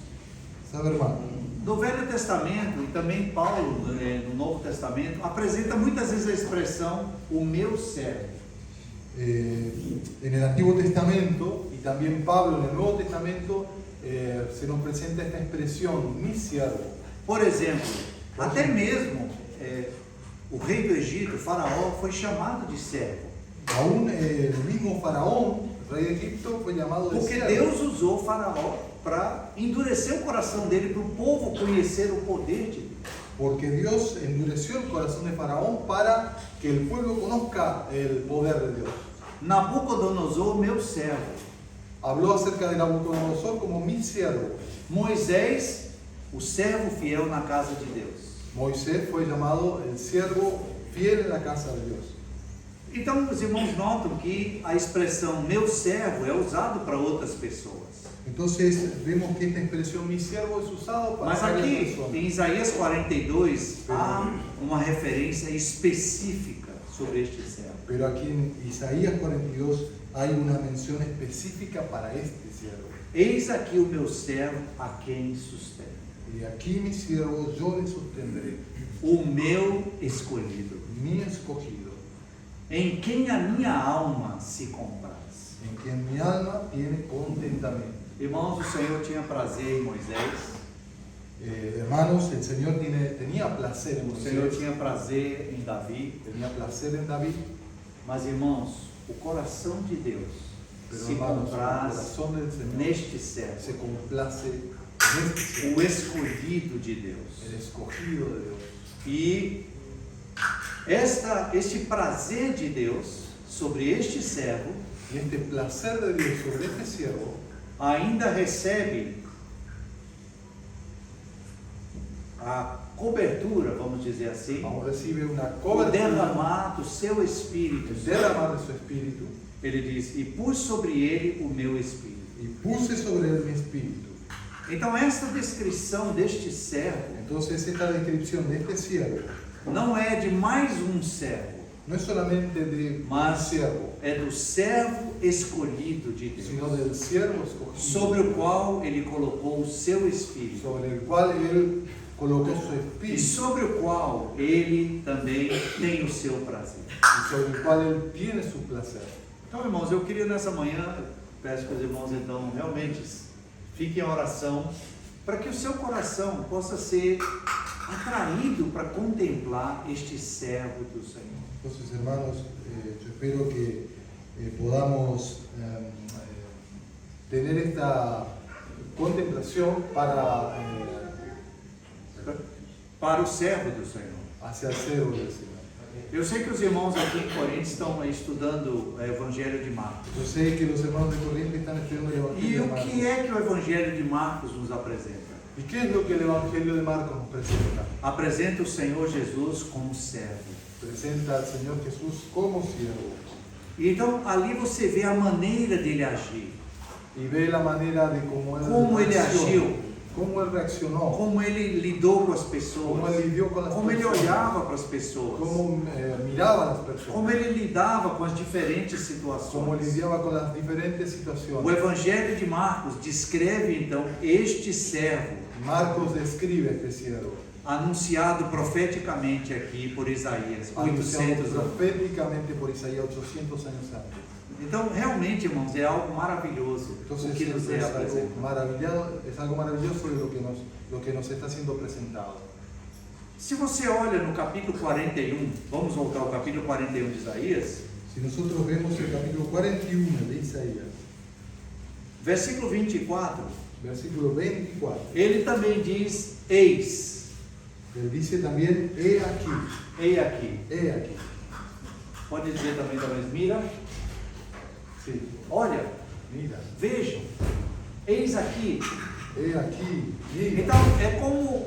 ¿Sabe, hermano? no Velho Testamento e também Paulo no Novo Testamento apresenta muitas vezes a expressão o meu servo. En el Antiguo Testamento y también Pablo en el Nuevo Testamento se nos presenta esta expresión, mi siervo. Por exemplo, até mesmo o rei do Egito, Faraó, foi chamado de servo. Aún el mismo Faraón, rey de Egipto, fue llamado de Porque siervo. Deus usou Faraó para endurecer o coração dele, para o povo conhecer o poder de Deus. Porque Dios endureció el corazón de Faraón para que el pueblo conozca el poder de Dios. Nabucodonosor, meu servo. Habló acerca de Nabucodonosor como mi siervo. Moisés, o servo fiel na casa de Deus. Moisés fue llamado el siervo fiel en la casa de Dios. Então, os irmãos notam que a expressão meu servo é usado para outras pessoas. Entonces vemos que esta expresión mi siervo es usado para Mas varias aqui, personas. em Isaías 42, há uma referência específica sobre este servo. Pero aquí en Isaías 42 hay una mención específica para este siervo. Eis aqui o meu servo a quem sustento. Y aquí mi siervo yo le sostendré, O meu escolhido, mi escogido, em quem a minha alma se compraz. en quien mi alma tiene contentamiento. Irmãos, o Senhor tinha prazer em Moisés, Hermanos, el Señor tenía placer en o Senhor Moisés, tinha prazer em Davi, tenía placer en David, mas irmãos, o coração de Deus pero se hermanos, el compraz corazón del Señor neste servo, se complace en este siervo, o escolhido de Deus. el escogido de Dios. E este prazer de Deus sobre este servo Y este placer de Dios sobre este siervo ainda recebe a cobertura, vamos dizer assim, aún recibe una o cobertura, derramar do seu espírito. el derramar de su espíritu, Ele diz: e pus sobre ele o meu espírito. y puse sobre él mi espíritu. Então, esta descrição deste servo Entonces esta descripción de este siervo não é de mais um servo, no es solamente de un mas siervo, é do servo escolhido de sino Deus, del siervo escogido, sobre o qual ele colocou o seu espírito. sobre el cual él colocó su E espíritu sobre o qual ele também tem o seu prazer. y sobre el cual él tiene su placer. Então, irmãos, eu queria nessa manhã, peço que os irmãos então realmente fiquem em oração, para que o seu coração possa ser atraído para contemplar este servo do Senhor. Entonces, hermanos, yo espero que podamos tener esta contemplación para o servo do Senhor. hacia el siervo del Señor. Eu sei que os irmãos aqui em Coríntios estão estudando o Evangelho de Marcos. Yo sé que los hermanos de Corrientes están estudiando el E Evangelio o de Marcos. que é que o Evangelho de Marcos nos apresenta? ¿Y qué es lo que el Evangelio de Marcos nos presenta? Apresenta o Senhor Jesus como servo. Presenta al Señor Jesús como siervo. Então ali você vê a maneira dele agir, Y ve la manera de cómo ele agiu, cómo él reaccionó, como ele lidou com as cómo pessoas, él lidió con las como ele personas, olhava para as pessoas, cómo miraba a las personas, como ele lidava com as diferentes cómo situações. lidiaba con las diferentes O situaciones. Evangelho de Marcos descreve então este servo, Marcos describe a este siervo, anunciado profeticamente aqui por Isaías, anunciado 800 anos. proféticamente por Isaías 800 años antes. Então, realmente, irmãos, é algo maravilhoso o Entonces que nos é es algo apresentado. maravilloso de lo que nos está siendo presentado. Se você olha no capítulo 41, vamos voltar ao capítulo 41 de Isaías, Si nosotros vemos el capítulo 41 de Isaías, versículo 24, versículo 24, ele também diz: Eis, él dice también, he aquí, ei aqui. he aquí. Pode dizer também, talvez, mira, Sí, olha, mira, vejam, eis aqui. he aquí, mira. Então, é como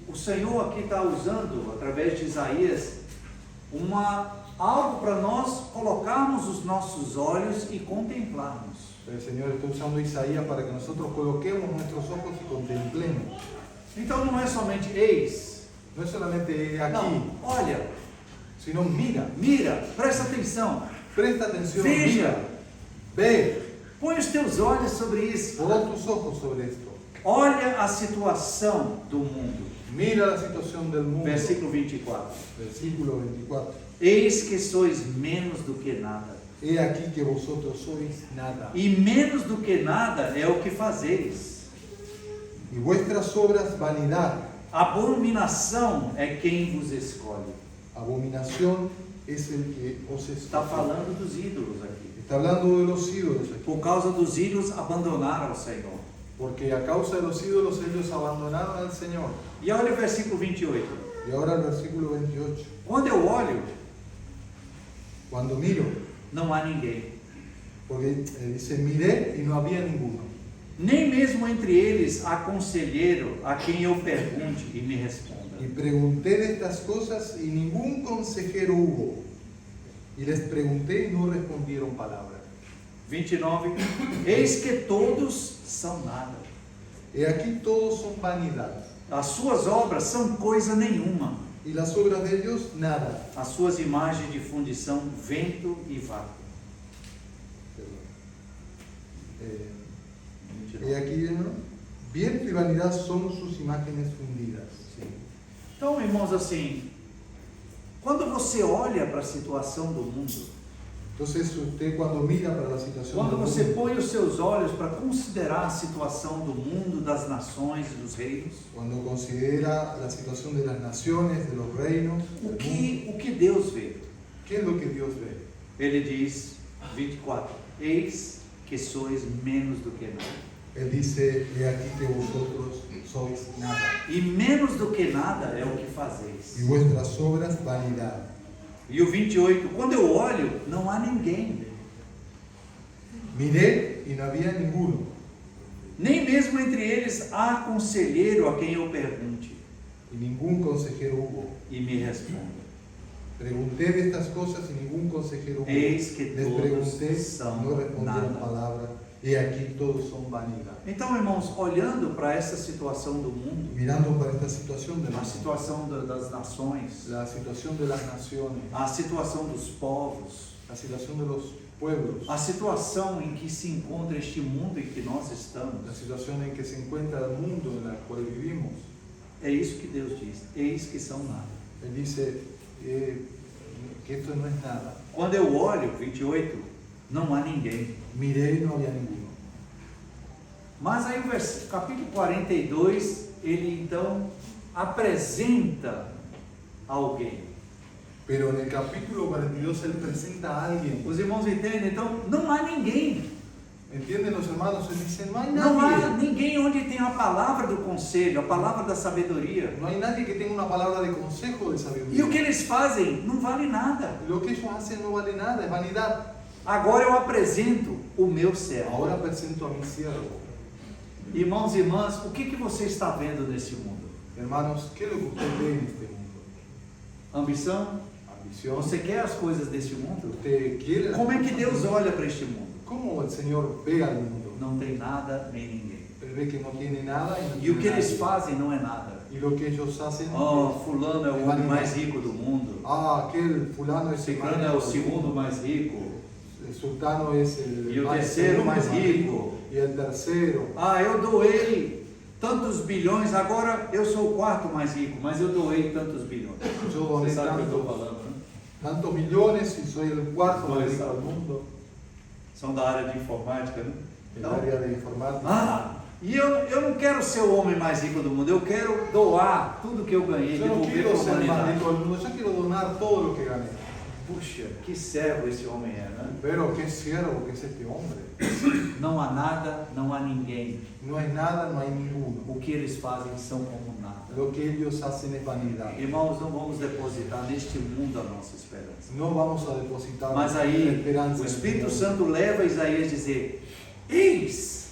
o Senhor aqui está usando, através de Isaías, algo para nós colocarmos os nossos olhos e contemplarmos. El Señor está usando Isaías para que nosotros coloquemos nuestros ojos y contemplemos. Então, não é somente eis, No es solamente he aquí, não, olha, sino mira, mira, presta atenção, presta atención, veja, mira, ve, põe os teus olhos sobre isso, pon tus ojos sobre esto. olha a situação do mundo. Mira la situación del mundo. Versículo 24. Versículo 24. Eis que sois menos do que nada, He aquí que vosotros sois nada, e menos do que nada é o que fazeis. y vuestras obras vanidad. Abominação é quem vos escolhe. Abominación es el que os Está escoge. falando dos ídolos aqui. Está hablando de los ídolos aquí. Por causa dos ídolos abandonaram ao Senhor. Porque a causa de los ídolos ellos abandonaron al Señor. E olha o versículo 28. Y ahora el versículo 28. Quando eu olho, Cuando miro, não há ninguém. porque dice, miré y no había ninguno. Nem mesmo entre eles há conselheiro a quem eu pergunte e me responda. Y pregunté de estas cosas y ningún consejero hubo. Y les pregunté y no respondieron palabra. 29. Eis que todos são nada. He aquí todos son vanidad. As suas obras são coisa nenhuma. Y las obras de ellos, nada. As suas imagens de fundição, vento e vácuo. Perdón. 29. He aquí, ¿no? Viento y vanidad son sus imágenes fundidas. Sim. Então, irmãos, assim, quando você olha para a situação do mundo, Entonces usted cuando mira para la situación quando del você mundo, põe os seus olhos para considerar a situação do mundo, das nações e dos reinos, cuando considera la situación de las naciones, de los reinos, o del mundo, que Deus vê? ¿qué es lo que Dios ve? Ele diz, 24, eis que sois menos do que nada. Él dice, he aquí que vosotros sois nada, E menos do que nada é o que y fazeis. vuestras obras vanidad. E o 28, quando eu olho, não há ninguém. Miré y no había ninguno, Nem mesmo entre eles há conselheiro a quem eu pergunte y ningún consejero hubo. e me responda. Pregunté de estas cosas y ningún consejero hubo. Eis que Les todos pregunté, são no respondieron nada. palabra. He aquí todos son vanidad. Então, irmãos, olhando para essa situação do mundo, Mirando para esta situación de a la, situação das nações, la situación de las naciones, a situação dos povos, la situación de los pueblos, a situação em que se encontra este mundo em que nós estamos, la situación en que se encuentra el mundo en la cual vivimos, é isso que Deus diz, eis que são nada. Él dice que esto no es nada. Quando eu olho, 28, não há ninguém. Miré y no había ninguno. Mas aí o capítulo 42, ele então apresenta alguém. Pero en el capítulo 42 él presenta a alguien. Os irmãos entendem? Então, não há ninguém. ¿Entienden los hermanos? Y dicen, no hay Não há nadie. ninguém onde tem a palavra do conselho, a palavra da sabedoria. No hay nadie que tenga una palabra de consejo de E sabiduría. o que eles fazem não vale nada. Lo que ellos hacen no vale nada, es vanidad. Agora eu apresento o meu servo. Ahora presento a mi siervo. Irmãos e irmãs, o que você está vendo nesse mundo? Hermanos, ¿qué es lo que usted ve en este mundo? Ambição? Ambición. Você quer as coisas deste mundo? ¿Usted quiere las Como é que cosas Deus del mundo? olha para este mundo? ¿Cómo el Señor ve al mundo? Não tem nada nem ninguém. Él ve que no tiene nada y no E tiene o que eles nadie. fazem não é nada. Y lo que ellos hacen Oh, fulano é o homem mais rico do mundo. aquel fulano es el Ciclano é o segundo mais rico. el sultano es el Y el más- tercero segundo más rico. y el tercero. Ah, eu doei tantos bilhões, agora eu sou o quarto mais rico, mas eu doei tantos bilhões. Yo Você doné sabe o que eu estou tantos, falando, né? tantos millones y soy el cuarto más Dois, rico sabe? del mundo São da área de informática, né? en el área de informática. Ah, e eu não quero ser o homem mais rico do mundo, eu quero doar tudo que eu ganhei, Yo no devolver quiero para a ser más humanidade. rico del mundo, yo quiero donar todo lo que gané. Puxa, que servo esse homem é, né? Pero qué siervo que es este hombre. Não há nada, não há ninguém. No hay nada, no hay ninguno. O que eles fazem são como nada. Lo que ellos hacen es vanidad. Irmãos, não vamos depositar neste mundo a nossa esperança. No vamos a depositar Mas nuestra aí, esperanza o en este Espírito mundo. Santo leva Isaías a dizer: Eis,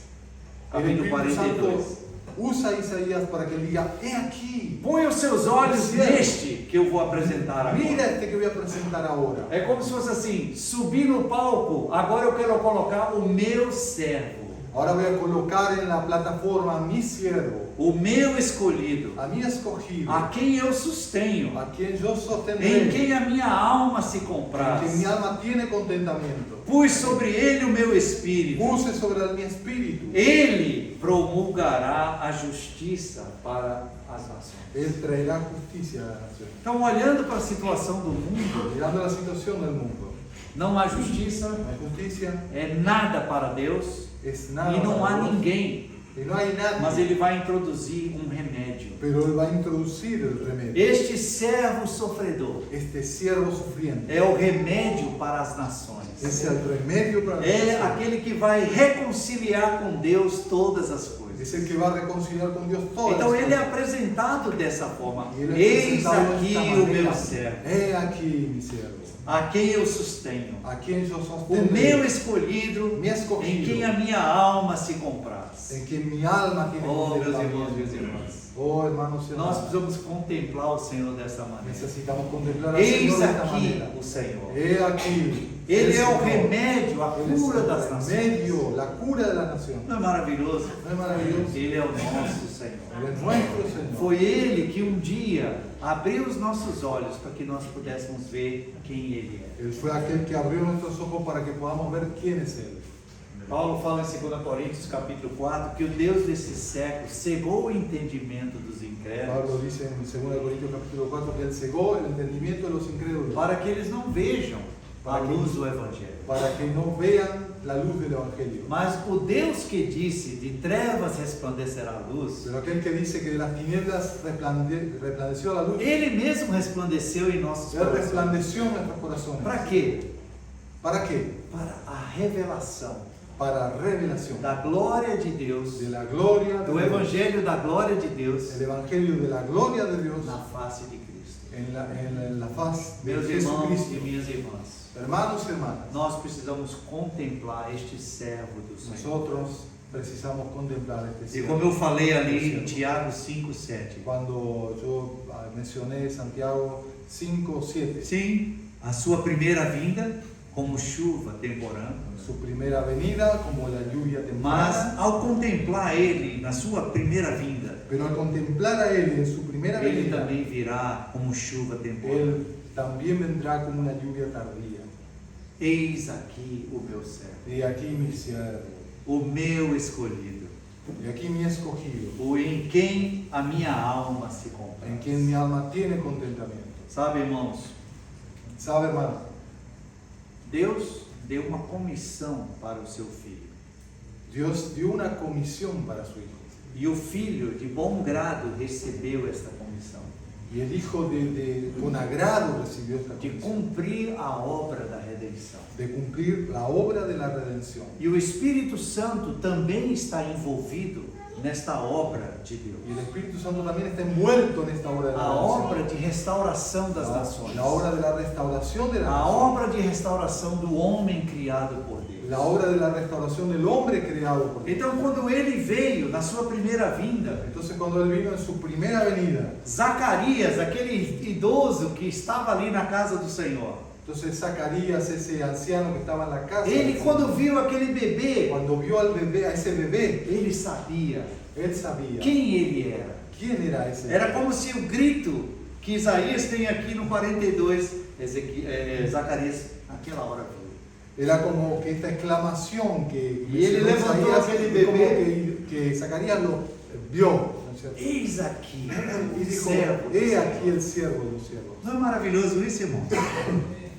El capítulo Espíritu Santo 42. usa a Isaías para que él diga, he aquí, Põe os seus olhos neste que eu vou apresentar mira agora. este que voy a presentar ahora. É como se fosse assim: subir no palco, agora eu quero colocar o meu servo, Ahora voy a colocar en la plataforma a mi siervo, o meu escolhido, a mi escogido, a quem eu sustenho, a quien yo em sostendré, quem a minha alma se en compraz. que mi alma tiene contentamiento. Pus sobre ele o meu espírito. Puse sobre mi espíritu. Ele promulgará a justiça para as nações. Él traerá justicia a la nación. Então, olhando para a situação do mundo, Mirando la situación del mundo, não há justiça, no hay justicia, é nada para Deus es nada. e não para há Dios, ninguém. y no hay nadie, Mas ele vai introduzir um remédio. pero él va a introducir el remedio. Este servo sofredor Este siervo sufriente é o remédio para as nações. es el remedio para la É nación. aquele que vai reconciliar com Deus todas as coisas. Es el que va a reconciliar con Dios todas Então las ele é cosas. apresentado dessa forma. Y él es Eis presentado de aqui esta o manera. meu servo, He aquí mi siervo, a quem eu sustenho, a quien yo o sostendré, meu escolhido, mi em escogido, quem a minha alma se compraz. en quien mi alma tiene Oh, meus irmãos, contentamiento. meus irmãos, Oh, hermanos y nós hermanas, precisamos contemplar o Senhor dessa maneira. necesitamos contemplar al Eis Señor de esta aqui manera. o Senhor. He aquí, Ele el é o Señor. remédio, a Él es cura el das nações. remedio, la cura de la nación. Não é maravilhoso? ¿No es maravilloso? Ele é o nosso Senhor. Él es nuestro Señor. Foi Ele que um dia abriu os nossos olhos para que nós pudéssemos ver quem Ele é. Él fue aquel que abrió nuestros ojos para que podamos ver quién es Él. Paulo fala em 2 Coríntios capítulo 4 que o Deus desse século cegou o entendimento dos incrédulos Pablo dice en 2 Corintios capítulo 4 que Él cegó el entendimiento de los incrédulos para que eles não vejam a Para que- luz do Evangelho. para que no vean la luz del Evangelio. Mas o Deus que disse de trevas resplandecerá a luz, Pero aquel que dice que de las tinieblas resplandeció la luz, Ele mesmo resplandeceu em nossos Él corações. resplandeció en nuestros corazones. Para quê? ¿Para qué? Para a revelação Para revelación da glória de Deus, de la gloria de do Dios, Evangelho da glória de Deus el Evangelio de la gloria de Dios na face de Cristo. en la faz de Meus irmãos Jesucristo. e minhas irmãs, Hermanos y hermanas, nós precisamos contemplar este servo do Senhor. nosotros precisamos contemplar este E cielo. como eu falei ali em Tiago 5:7, Cuando yo mencioné Santiago 5, 7, sim, a sua primeira vinda como chuva temporã, su primera venida como la lluvia mas temprana, ao contemplar ele na sua primeira vinda, pero al contemplar a Él en su primera ele venida, também virá como chuva temporã. Él también vendrá como una lluvia tardía. Eis aqui o meu servo, Y aquí mi siervo, o meu escolhido, y aquí mi escogido, o em quem a minha alma se en compraz. quien mi alma tiene contentamiento. Sabe, irmãos, ¿Sabe, hermano? Deus deu uma comissão para o seu filho. Dios dio una comisión para su hijo. E o filho, de bom grado, recebeu esta comissão. Y el Hijo con agrado recibió esta de comisión, cumprir a obra da redenção. de cumplir la obra de la redención. E o Espírito Santo também está envolvido nesta obra de Deus. Y el Espíritu Santo también está envuelto en esta obra de la A obra redención. de restauração das nações. La obra de la restauración de la A nación. obra de restauração do homem criado por Deus. La obra de la restauración del hombre creado por Dios. Então, quando ele veio na sua primeira vinda, Entonces cuando él vino en su primera venida, Zacarias, aquele idoso que estava ali na casa do Senhor, entonces Zacarías, ese anciano que estaba en la casa, ele quando viu aquele bebê, cuando vio al bebé, a ese bebé, ele sabia él sabía quem ele era. quién era ese Era bebé. como se o grito que Isaías tem aqui no 42, Zacarias, naquela hora viu. Era como que esta exclamación que Y él levantó Isaías, aquel como bebé. que Zacarías lo vio, ¿no es cierto? Eis aqui, Y o dijo, servo. he aquí el siervo de los siervos. Não é maravilhoso isso, irmão?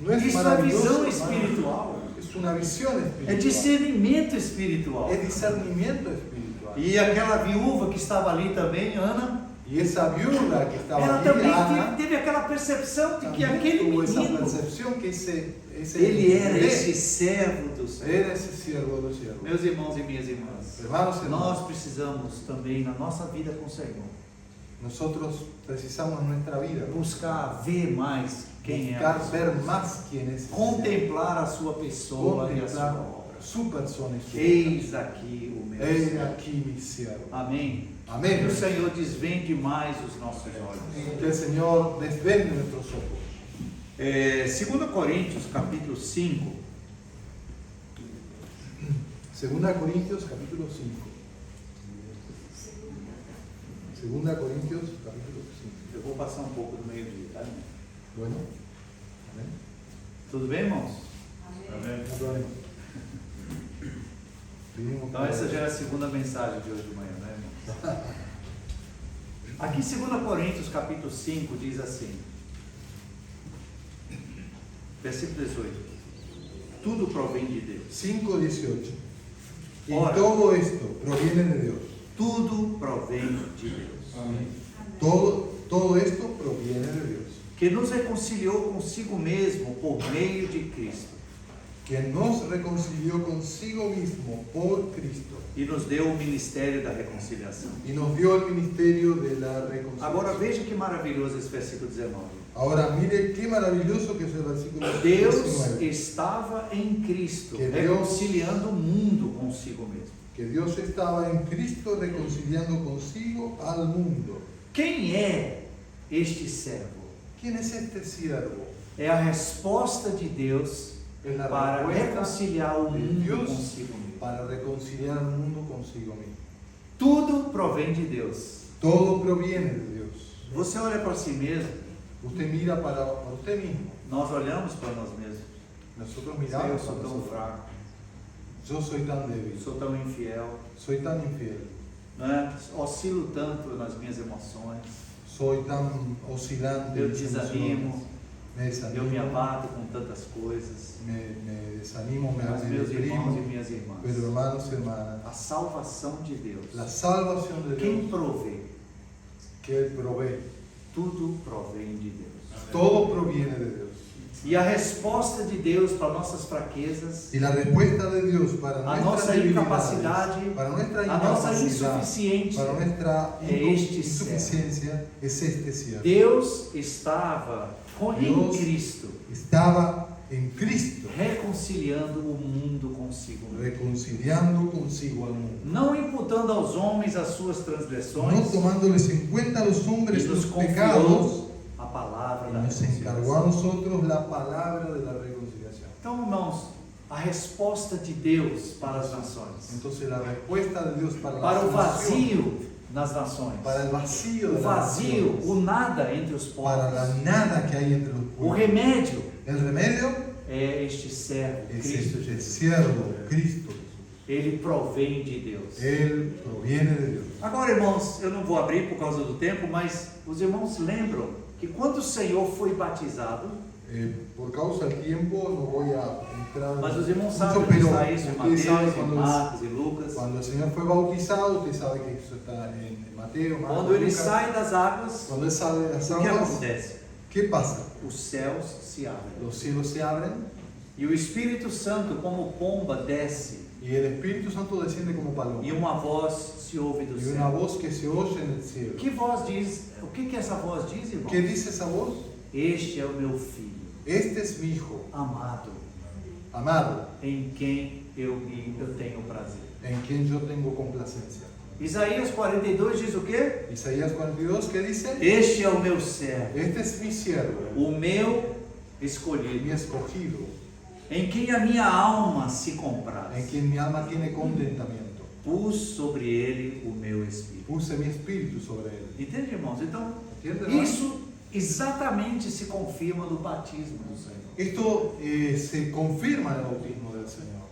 No es Isso é maravilloso, visão hermano. espiritual. Es una visión É espiritual. discernimento espiritual. Es discernimiento espiritual. E aquela viúva que estava ali também, Ana, Y esa viuda que estaba ela allí, também Ana, teve aquela percepção de que también aquele tuvo esa menino, percepción que ese ele era bebé esse servo do Senhor. era ese siervo de los siervos. Meus irmãos e minhas irmãs, Hermanos, nós hermanos, precisamos também, na nossa vida com o Senhor, nosotros precisamos en nuestra vida buscar ver mais quem é, buscar ver más quién es ese siervo, contemplar a sua pessoa e a sua contemplar obra. su persona y su obra. Eis aqui o meu He servo. aquí mi siervo. Amém. Amén. Que o Senhor desvende mais os nossos olhos. Que el Señor desvende nuestros ojos. 2 Coríntios, capítulo 5. 2 Corintios capítulo 5. 2 Corintios capítulo 5. Eu vou passar um pouco do meio-dia, tá? Bueno. Amén. Tudo bem, irmãos? No hay problema. Pedimos Então, essa já é a segunda mensagem de hoje de manhã, né, irmãos? Aqui, 2 Coríntios, capítulo 5, diz assim, versículo 18: tudo provém de Deus. 5:18. Y Ora. todo esto proviene de Dios. Tudo provém de Deus. Amén. Todo esto proviene de Dios. Que nos reconciliou consigo mesmo por meio de Cristo Que nos reconcilió consigo mismo por Cristo e nos deu o ministério da reconciliação. y nos dio el ministerio de la reconciliación. Agora veja que maravilhoso esse versículo 19. Ahora mire qué maravilloso que es el versículo Deus 19. estava em Cristo, Que Deus- reconciliando o mundo consigo mesmo. Que Dios estaba en Cristo reconciliando consigo al mundo. Quem é este servo? ¿Quién es este siervo? É a resposta de Deus Es la para respuesta reconciliar o de mundo Dios consigo mesmo. para reconciliar al mundo consigo mismo. Tudo provém de Deus. Todo proviene de Dios. Você olha para si mesmo, Usted mira para usted mismo. nós olhamos para nós mesmos. Nosotros Eu miramos sou para tão nosotros. fraco, Yo soy tan eu débil, sou tão infiel, soy tan infiel, né? Oscilo tanto nas minhas emoções, soy tan oscilante. eu en mis desanimo, emociones. Me eu desanimo, me abato com tantas coisas. me desanimo, Mas me meus irmãos e deprimo. minhas irmãs, Pero hermanos y hermanas, a salvação de Deus, la salvación de quem Dios provê? que Él provee, Tudo provém de Deus. todo proviene de Dios. E a resposta de Deus para nossas fraquezas, Y la respuesta de Dios para a nuestras nossa debilidades, incapacidade, para nuestra a nossa incapacidad, insuficiente, para nuestra este insuficiencia, es este siervo. Deus estava em Deus Cristo, Estaba en Cristo, reconciliando o mundo consigo mesmo. reconciliando consigo al mundo, Não imputando aos homens as suas no transgressões, tomándoles en cuenta a los e hombres nos sus pecados, confiou a palavra y da nos encargó a reconciliação. nosotros la palabra de la reconciliación. Então, irmãos, a resposta de Deus para as nações, Entonces la respuesta de Dios para para o las naciones, vazio nas nações, para el vacío o de las vazio, naciones, o nada entre os para la povos, nada que hay entre los o pueblos. remédio El remedio é este servo, es Cristo el Jesus. siervo, Cristo. Ele provém de Deus. Él proviene de Dios. Agora, irmãos, eu não vou abrir por causa do tempo, mas os irmãos lembram que quando o Senhor foi batizado, Por causa del tiempo no voy a entrar Mas os irmãos mucho, sabem que pero está isso em ustedes saben Mateus, em Marcos e Lucas. cuando el Señor fue bautizado, usted sabe que eso está en Mateo, Marcos, Quando ele Lucas. sai das águas, Cuando él sale de las o que aguas, acontece? ¿qué pasa? Os céus se abrem. Los cielos se abren E o Espírito Santo, como pomba, desce. y el Espíritu Santo desciende como paloma. E uma voz se ouve do Y una céu. voz que se oye en el cielo. Que voz diz? O que essa voz diz, irmão? ¿Qué dice esa voz? Este é o meu filho, Este es mi hijo, amado, amado, em quem eu tenho prazer. en quien yo tengo complacencia. Isaías 42 diz o quê? Isaías 42, ¿qué dice? Este é o meu servo, Este es mi siervo, o meu mi escolhido, escogido, em quem a minha alma se compraz. en quien mi alma tiene contentamiento. Pus sobre ele o meu espírito. Puse mi espíritu sobre él. Entende, irmãos? Então, ¿Entiende, hermano? isso exatamente se confirma no batismo do Senhor. Esto se confirma en el bautismo del Señor.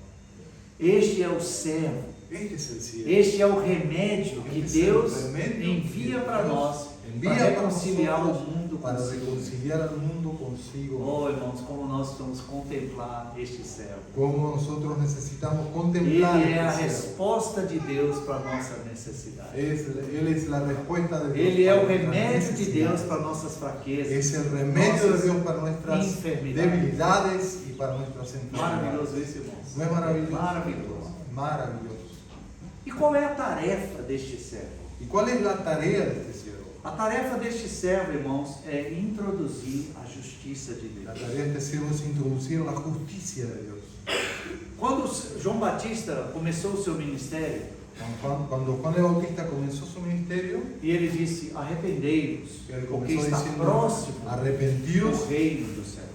Este é o servo, Este es el cielo. este é o remédio que Este es el Deus remedio envia que para Dios nós, envía para para reconciliar o nosotros, mundo para consigo. reconciliar al mundo consigo. Oh, irmãos, como nós vamos contemplar este servo. Como nosotros necesitamos contemplar Ele é a este cielo. resposta de Deus para a nossa necessidade. Él es la respuesta de Dios. Ele é para o nuestras remédio de Deus necesidades. para nossas fraquezas. Es el remedio de nossas Dios para nuestras enfermidades. debilidades y para nuestras Maravilhoso enfermedades. isso, irmãos. ¿No es maravilloso? Maravilhoso. Maravilloso. E qual é a tarefa deste servo? ¿Y cuál es la tarea de este siervo? A tarefa deste servo, irmãos, é introduzir a justiça de La Deus. tarea de este siervo es introducir la justicia de Dios. Quando João Batista começou o seu ministério, Cuando Juan el Bautista comenzó su ministerio, e ele disse: arrependei-vos, él porque comenzó está diciendo: próximo arrepentíos, o reino dos céus.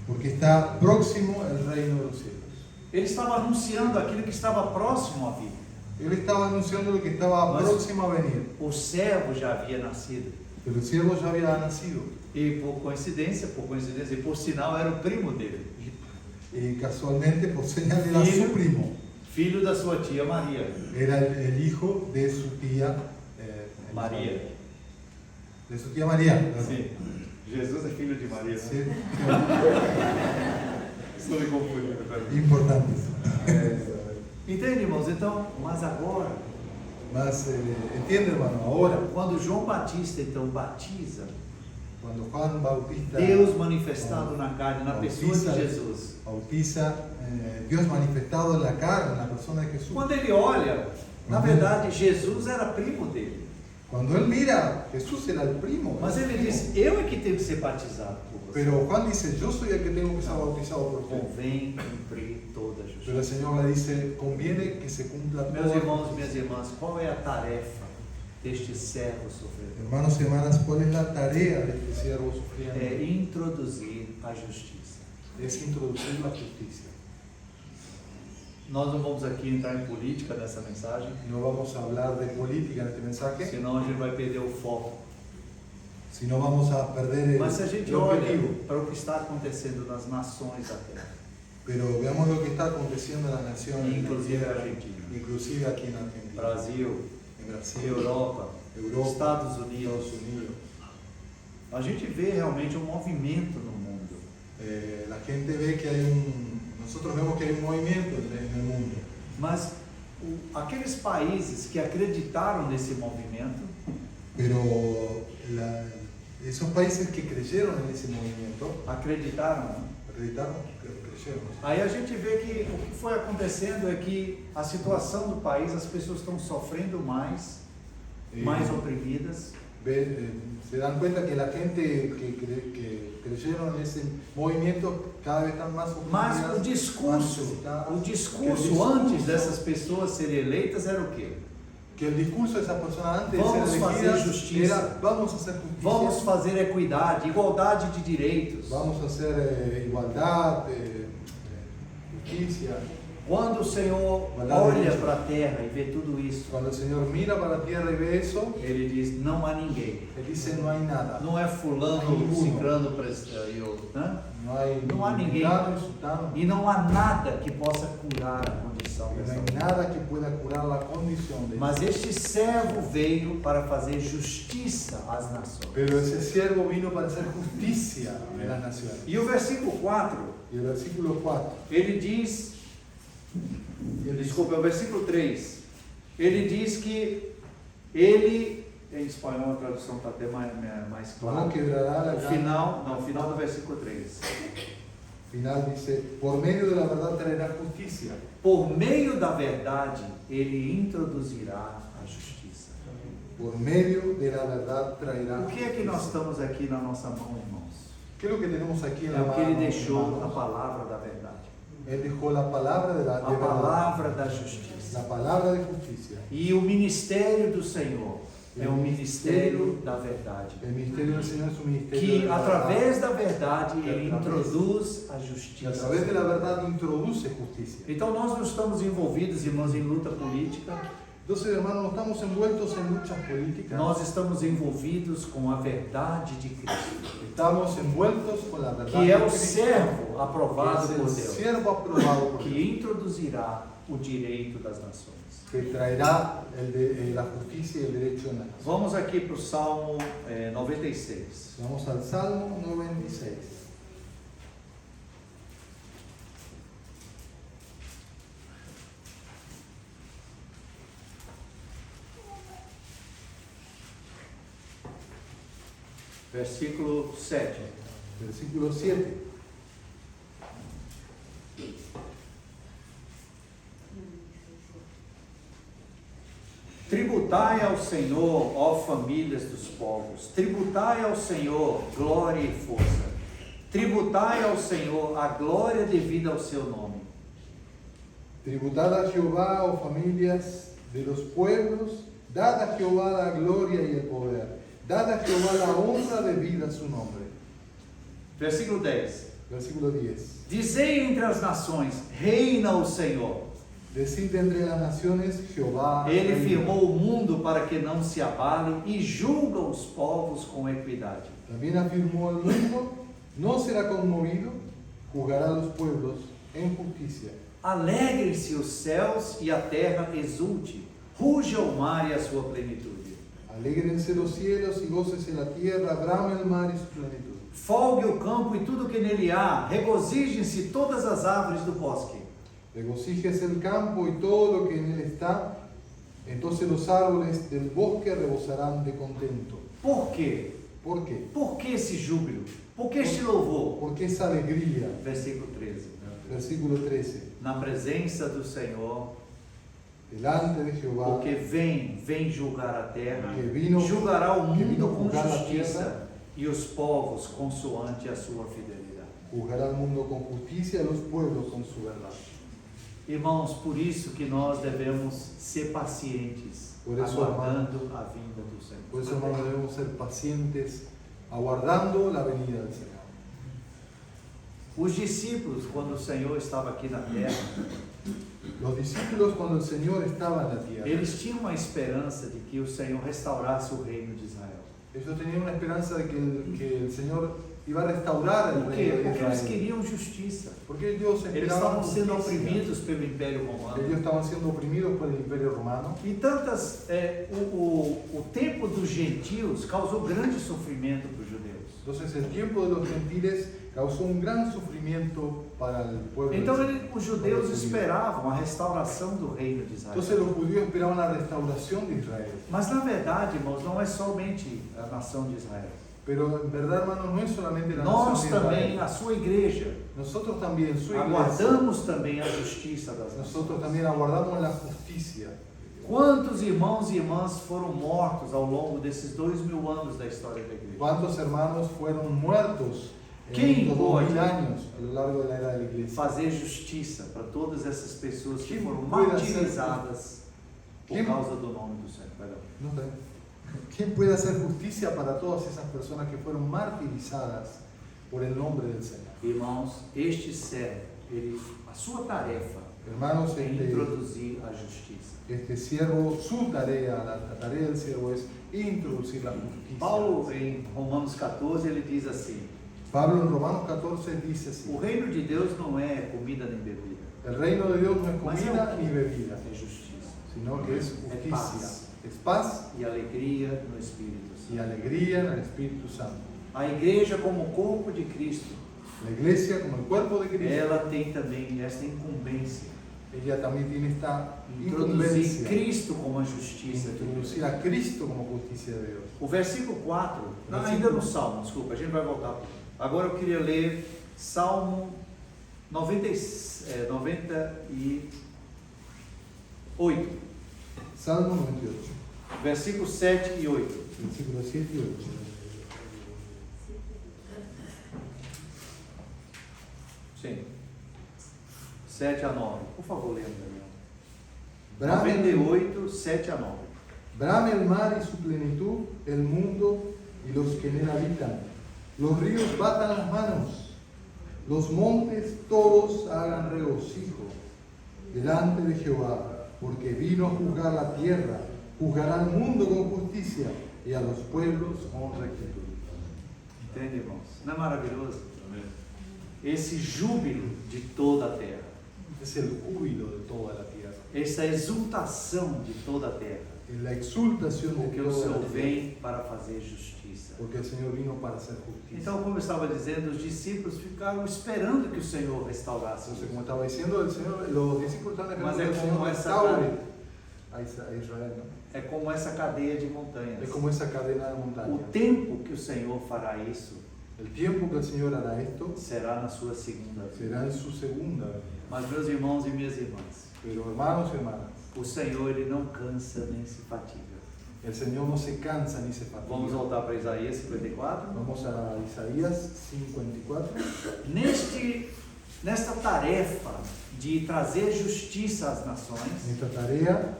porque está próximo el reino de los cielos. Ele estava anunciando aquilo que estava próximo à vida. Él estaba anunciando lo que estaba Mas- próximo a venir, O servo já havia nascido. pero el siervo ya había nacido. E por coincidência, e por sinal, era o primo dele, Y casualmente, por señal, era Filho. su primo. filho da sua tia Maria. Era el hijo de su tía Maria. De su tía María. Sim. Jesus é filho de Maria. Né? Sí. Estou me confundindo. Importante. Entende, irmãos? Então, mas agora, Mas, entiende, hermano, ahora, quando João Batista então batiza, cuando Juan Bautista Deus manifestado na carne, na pessoa de bautiza, Jesus. bautiza Dios manifestado en la carne, en la persona de Jesús. Quando ele olha, na verdade, Jesus era primo dele. Cuando él mira, Jesús era el primo. Mas ele diz: eu é que tenho que ser batizado por você. Pero Juan dice, yo soy el que tengo que ser bautizado por usted. Convém cumprir toda a Pero el justiça. Señor le dice, conviene que se cumpla Meus toda irmãos, la minhas justicia. irmãs, qual é a tarefa deste servo sofredor? Hermanos y hermanas, ¿cuál es la tarea de este siervo sufriente? É introduzir a justiça. Es introducir la justicia. Nós não vamos aqui entrar em política nessa mensagem, No vamos a hablar de política en este mensaje, senão a gente vai perder o foco. sino vamos a perder Mas se a gente el olha objetivo. para o que está acontecendo nas nações da terra, Pero veamos lo que está aconteciendo en las naciones, inclusive a Argentina, inclusive aquí en Argentina, Brasil, en Brasil, Europa, Europa, Estados Unidos, Estados Unidos. a gente vê realmente um movimento no mundo. La gente ve que nosotros vemos que hay un movimiento en el mundo. Mas aqueles países que acreditaram nesse movimento, Pero esos países que creyeron en ese movimiento, acreditaram, né? acreditaron que creyeron. Aí a gente vê que o que foi acontecendo é que a situação do país, as pessoas estão sofrendo mais oprimidas, Se dan cuenta que la gente que creyeron en ese movimiento cada vez están más mas oprimidas, o más discurso necesitadas. antes dessas pessoas serem eleitas era o quê? Que el discurso de esas personas antes Vamos de ser fazer elegidas justiça. era vamos hacer justicia, Vamos fazer equidade, igualdade de direitos. vamos a hacer igualdad, justicia. Quando o Senhor olha para a terra e vê tudo isso, Cuando el Señor mira para la tierra y ve eso, Ele diz: não há ninguém. Él dice no hay nada, Não é fulano, Ninguno. ciclano, né? no hay No hay ninguém. fulano, sultano, E não há nada que possa curar a condição condição Y no dessa hay mulher. nada que pueda curar la condición de Mas ella. este servo veio para fazer justiça às nações. Pero ese siervo vino para hacer justicia de las naciones. E o versículo 4, Y el versículo 4. ele diz, desculpa, é o versículo 3, ele diz que ele, em espanhol a tradução está até mais clara, No quebrará la o final do versículo 3. Final dice, por medio de la verdad traerá justicia. Por meio da verdade, ele introduzirá a justiça. Por medio de la verdad traerá O que é que justicia. nós estamos aqui na nossa mão, irmãos? ¿Qué es lo que tenemos aquí en É la o que ele mano? deixou, a hermanos? palavra da verdade. Él dejó la palabra de la A de verdad, palavra da justiça. la palabra de justicia. E o ministério do Senhor é o ministério da verdade. El ministerio del Señor es un ministerio Que de la através verdad, da verdade ele Através- introduz a que a justiça. través de la verdad introduce justicia. Então nós não estamos envolvidos, irmãos, em luta política. Entonces, hermanos, no estamos envueltos en luchas políticas. Nós estamos envolvidos com a verdade de Cristo, Estamos envueltos con la verdad que é de o Cristo, servo aprovado que por es el Deus, siervo aprobado por que Dios, introduzirá o direito das nações. que traerá la justicia y el derecho en la nación. Vamos aqui para o Salmo 96. Vamos al Salmo 96. Versículo 7. Versículo 7. Tributai ao Senhor, ó famílias dos povos, tributai ao Senhor glória e força, tributai ao Senhor a glória devida ao seu nome. Tributad a Jehová, oh familias de los pueblos, dad a Jehová la gloria y el poder, dad a Jehová la honra debida a su nombre. Versículo 10. Versículo 10. Dizei entre as nações, reina o Senhor. Decid entre las naciones, Jehová Ele reina. firmou o mundo para que não se abale e julga os povos com equidade. También afirmó el mundo, no será conmovido, juzgará a los pueblos en justicia. Alegrem-se os céus e a terra exulte, ruja o mar e a sua plenitude. Alégrense los cielos y gócese la tierra, brame el mar y su plenitud. Folgue o campo e tudo que nele há, regozijem-se todas as árvores do bosque. Regocíjese el campo y todo lo que en él está, entonces los árboles del bosque rebosarán de contento. Por quê? ¿Por qué? Por que esse júbilo? Por que este louvor? Porque esa alegría, Versículo 13. versículo 13, Na presença do Senhor, delante de Jehová, porque vem julgar a terra, Que vino- julgará o que vino mundo com julgar a justiça terra. e os povos consoante a sua fidelidade. juzgará al mundo con justicia, a los pueblos con su verdad. Irmãos, por isso que nós devemos ser pacientes, Por isso, aguardando a vinda do Senhor. Por eso, hermanos, debemos ser pacientes, aguardando la venida del Señor. Os discípulos, quando o Senhor estava aqui na terra, Los discípulos, cuando el Señor estaba en la tierra, eles tinham uma esperança de que o Senhor restaurasse o reino de Israel. ellos tenían una esperanza de que el Señor iba a restaurar el Por reino quê? de Porque eles Israel. queriam justiça. Porque ellos Eles esperaban estavam sendo justicia. oprimidos pelo Império Romano. Ellos estaban siendo oprimidos por el Imperio Romano. E o tempo dos gentios causou grande sofrimento para os judeus. Entonces el tiempo de los gentiles causó un gran sufrimiento para el pueblo. Então del Señor. os judeus esperavam a restauração do reino de Entonces Israel. los judíos esperaban la restauración de Israel. Mas na verdade, irmãos, não é somente a nação de Israel. Pero en verdad, hermanos, no es solamente la Nós nación de também, Israel. a sua igreja, Nosotros también, su iglesia, aguardamos também a justiça das nações. nosotros también aguardamos la justicia. Quantos irmãos e irmãs foram mortos ao longo desses 2000 anos da história da igreja? ¿Cuántos hermanos fueron muertos en ¿Quién estos pode 2000 años a lo largo de la era de la iglesia? Fazer justiça para todas essas pessoas que Quem foram puede martirizadas por Quem- causa do nome do Senhor. Perdão. No sé. ¿Quién puede hacer justicia para todas esas personas que fueron martirizadas por el nombre del Señor? Irmãos, este servo, a sua tarefa Hermanos, é introduzir a justiça. este siervo, su tarea, la tarea del siervo es introducir la justicia. Paulo, em Romanos 14, ele diz assim: Pablo en Romanos 14 dice o así: reino de Deus não é comida nem bebida. El reino de Dios no es Mas é comida o ni quê? bebida, É justiça. sino que es É justicia, paz. es paz E alegria no Espírito y Santo. alegría en el Espíritu Santo. A igreja como corpo de Cristo, La iglesia, como el cuerpo de Cristo, ela tem também esta incumbência. ella también tiene esta Introduzir incumbencia Cristo como a justiça de Deus. introducir a Cristo como justicia de Dios. O versículo 4, não, ainda no Salmo, desculpa, a gente vai voltar. Agora eu queria ler Salmo 98, Salmo 98, versículos 7 e 8. versículos 7 y 8. Sim. 7 a 9. Por favor, leia, Daniel. Brame 98, 7 a 9. Brame el mar y su plenitud, el mundo y los que en él habitan. Los ríos batan las manos, los montes todos hagan regocijo delante de Jehová, porque vino a juzgar la tierra, juzgará al mundo con justicia y a los pueblos con rectitud. Entende, irmãos? Não é maravilhoso? Esse júbilo de toda a terra, Es el júbilo de toda la tierra, essa exultação de toda a terra, es la exultación de porque o toda Senhor la tierra, vem para fazer justiça. porque el Señor vino para hacer justicia. Então, como eu estava dizendo, os discípulos ficaram esperando que o Senhor restaurasse Entonces, isso. como estaba diciendo el Señor, los discípulos están Mas esperando é que el como Señor essa restaure a Israel, ¿no? É como essa cadeia de montanhas. Es como esa cadena de O montañas. tempo que o Senhor fará isso El tiempo que el Señor hará esto será na sua segunda vinda. será en su segunda venida. Mas, meus irmãos e minhas irmãs, Pero hermanos y hermanas, o Senhor ele não cansa nem se fatiga. el Señor no se cansa ni se fatiga. Vamos voltar para Isaías 54. Vamos a Isaías 54. Nesta tarefa de trazer justiça às nações, Nuestra tarea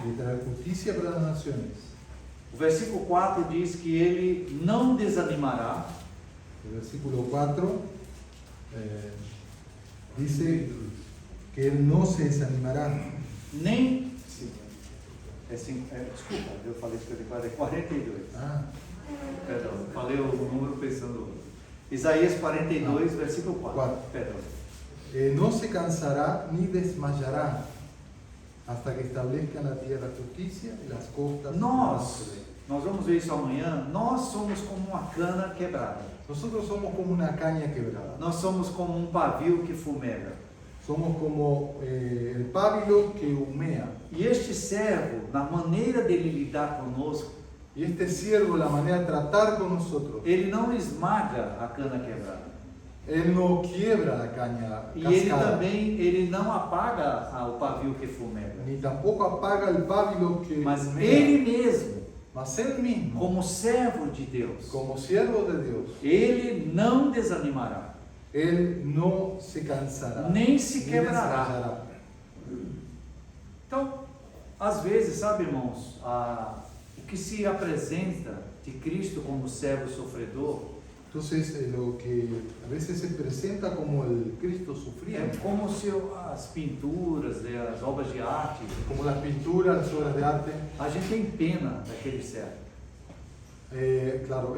de traer justicia para las naciones. o versículo 4 diz que ele não desanimará, El versículo 4 dice que Él no se desanimará. nem. Desculpa, eu falei 54, é 42. Ah, Perdão, falei o número pensando. Isaías 42, versículo 4. 4. Perdão. No se cansará ni desmayará hasta que establezca en la tierra justicia y las costas. Nós vamos ver isso amanhã. Nós somos como uma cana quebrada. Nosotros somos como una caña quebrada. Nós somos como um pavio que fumega. Somos como el pábilo que humea. E este servo, na maneira dele lidar conosco, Y este siervo, la manera de tratar con nosotros, ele não esmaga a cana quebrada. él no quiebra la caña E ele cascada, também, ele não apaga o pavio que fumega. ni tampoco apaga el pábilo que Mas humea. ele mesmo, Mas él mismo, como servo de Deus, como siervo de Dios, ele não desanimará, él no se cansará, nem se ni quebrará. desmayará. Então, às vezes, sabe, irmãos, o que se apresenta de Cristo como servo sofredor Entonces, lo que a veces se presenta como el Cristo é sufriente, como se as pinturas, as obras de arte, como las pinturas, las obras de arte, a gente tem pena daquele servo. claro,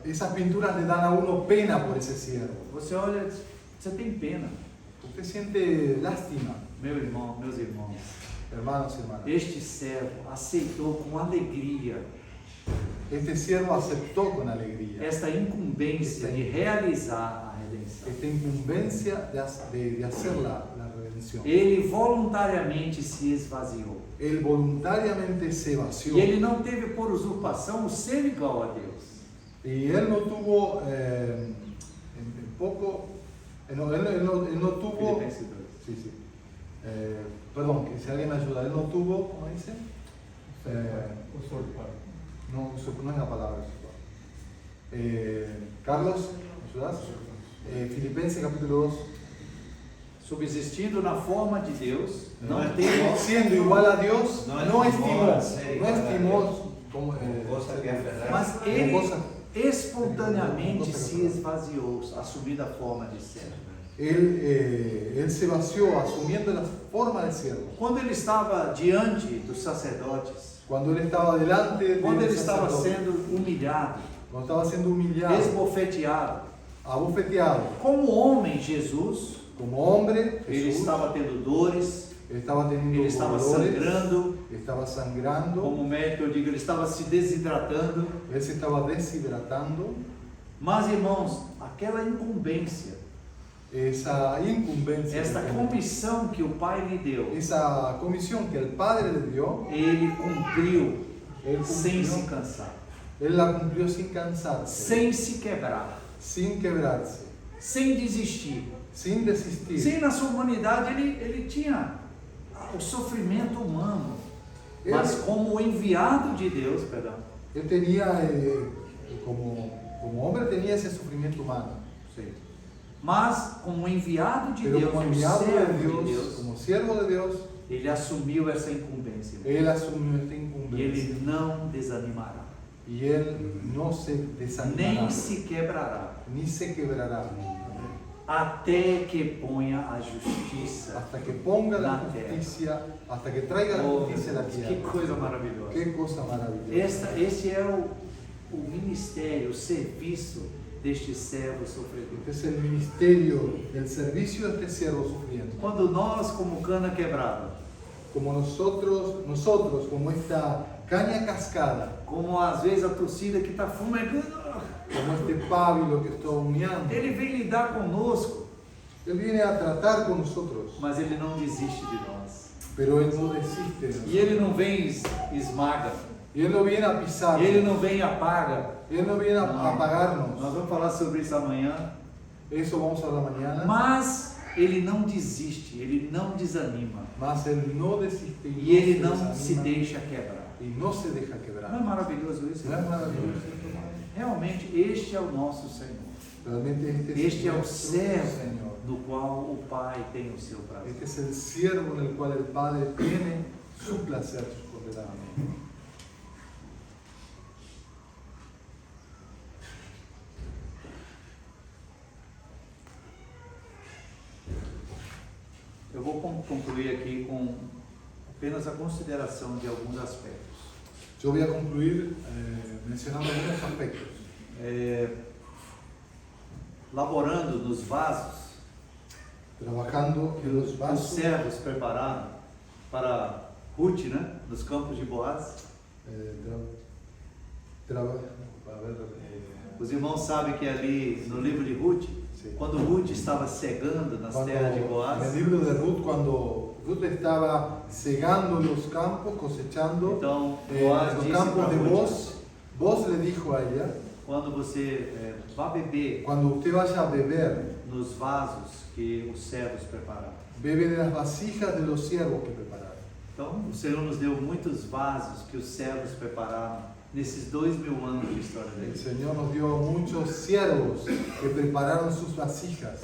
esas pinturas le dan a uno pena por ese siervo. Você olha, você tem pena. Usted siente lástima, Meu irmão, meus irmãos, hermanos y hermanas. este servo aceitou com alegria Este siervo aceptó con alegría esta incumbência de realizar a redenção. esta incumbencia de hacer la redención. Ele voluntariamente se esvaziou. Él voluntariamente se vació. E ele não teve por usurpação o ser igual a Deus. Y él no tuvo él no tuvo, Filipenses 2. sí, sí. Perdón, que si alguien me ayuda, él no tuvo, ¿cómo dice? No es la palabra. Carlos, ¿me ayudas? Filipenses capítulo 2. Subsistindo na forma de Deus, não teve. Siendo igual a Dios, no estimó como, Mas como ele cosa. espontaneamente se esvaziou, assumindo a forma de servo. Él se vació asumiendo la forma de siervo. Quando ele estava diante dos sacerdotes, Cuando él estaba delante quando del ele estava sacerdote, sendo humilhado, cuando estaba siendo humillado, esbofeteado, abofeteado, como homem, Jesus Como hombre, ele Jesús, estava tendo dores, él estaba teniendo ele estava dolores, sangrando, estaba sangrando, como médico eu digo, ele estava se desidratando. él se estaba deshidratando. Mas, irmãos, aquela incumbência, Esa incumbencia, esta que tenía, comissão que o Pai lhe deu, esa comisión que el Padre le dio, ele cumpriu él sem se cumplió, cansar, él la cumplió sin cansarse, sem se quebrar, sin quebrarse, sem desistir. sin desistir. Sim, na sua humanidade ele tinha o sofrimento humano, mas como enviado de Deus, perdão, Él tenía, como hombre tenía ese sufrimiento humano, mas como enviado de pero Deus, como como enviado servo de de Dios, Deus, como siervo de Dios, ele assumiu essa incumbência él asumió esta e incumbencia ele não desanimará, y él no se desanimará, nem se quebrará, ni se quebrará, até que ponha a justiça. hasta que ponga la La tierra. justicia, hasta que traiga la Oh, justicia a la que tierra. coisa maravilhosa. Qué cosa maravillosa. Este é o ministério, o serviço deste servo sofredor. Este es el ministerio, el servicio de este siervo sufriente. Quando nós, como cana quebrada, Como nosotros, como esta caña cascada, como às vezes a torcida que está fumegando, como este pábilo que está humeando, ele vem lidar conosco, Él viene a tratar con nosotros, mas ele não desiste de nós. pero Él no desiste de nosotros. E ele não vem esmaga, Y Él no viene a pisar, ele não vem apaga. Él no viene a apagarnos. Nós vamos falar sobre isso amanhã. Eso vamos a hablar mañana. Mas ele não desiste, ele não desanima. Mas Él no desiste E ele no não se desanima, deixa quebrar. y no se deja Não é quebrar. maravilhoso isso? ¿No es maravilloso? Realmente, este é o nosso Senhor. Realmente Este é o nuestro servo Señor. no qual o Pai tem o seu prazer. Este es el siervo en el cual el Padre tiene su placer soberano. Eu vou concluir aqui com apenas a consideração de alguns aspectos. Yo voy a concluir mencionando algunos aspectos. Laborando nos vasos Trabajando que en os los vasos, servos prepararam para Ruth, né? Nos campos de Boaz. a ver, Os irmãos sabem que ali no livro de Ruth, sí. quando Ruth estaba cegando nas terras de En Boaz, el libro de Ruth, cuando Ruth estaba segando los campos, cosechando então Boaz los disse campos para de Ruth: Boaz le dijo a ella, quando você vá beber cuando usted vaya a beber, nos vasos que os servos prepararam. bebe de las vasijas de los siervos que prepararon. Então, o Senhor nos deu muitos vasos que os servos prepararam nesses 2000 anos de história da El igreja. Señor nos dio muchos siervos que prepararon sus vasijas.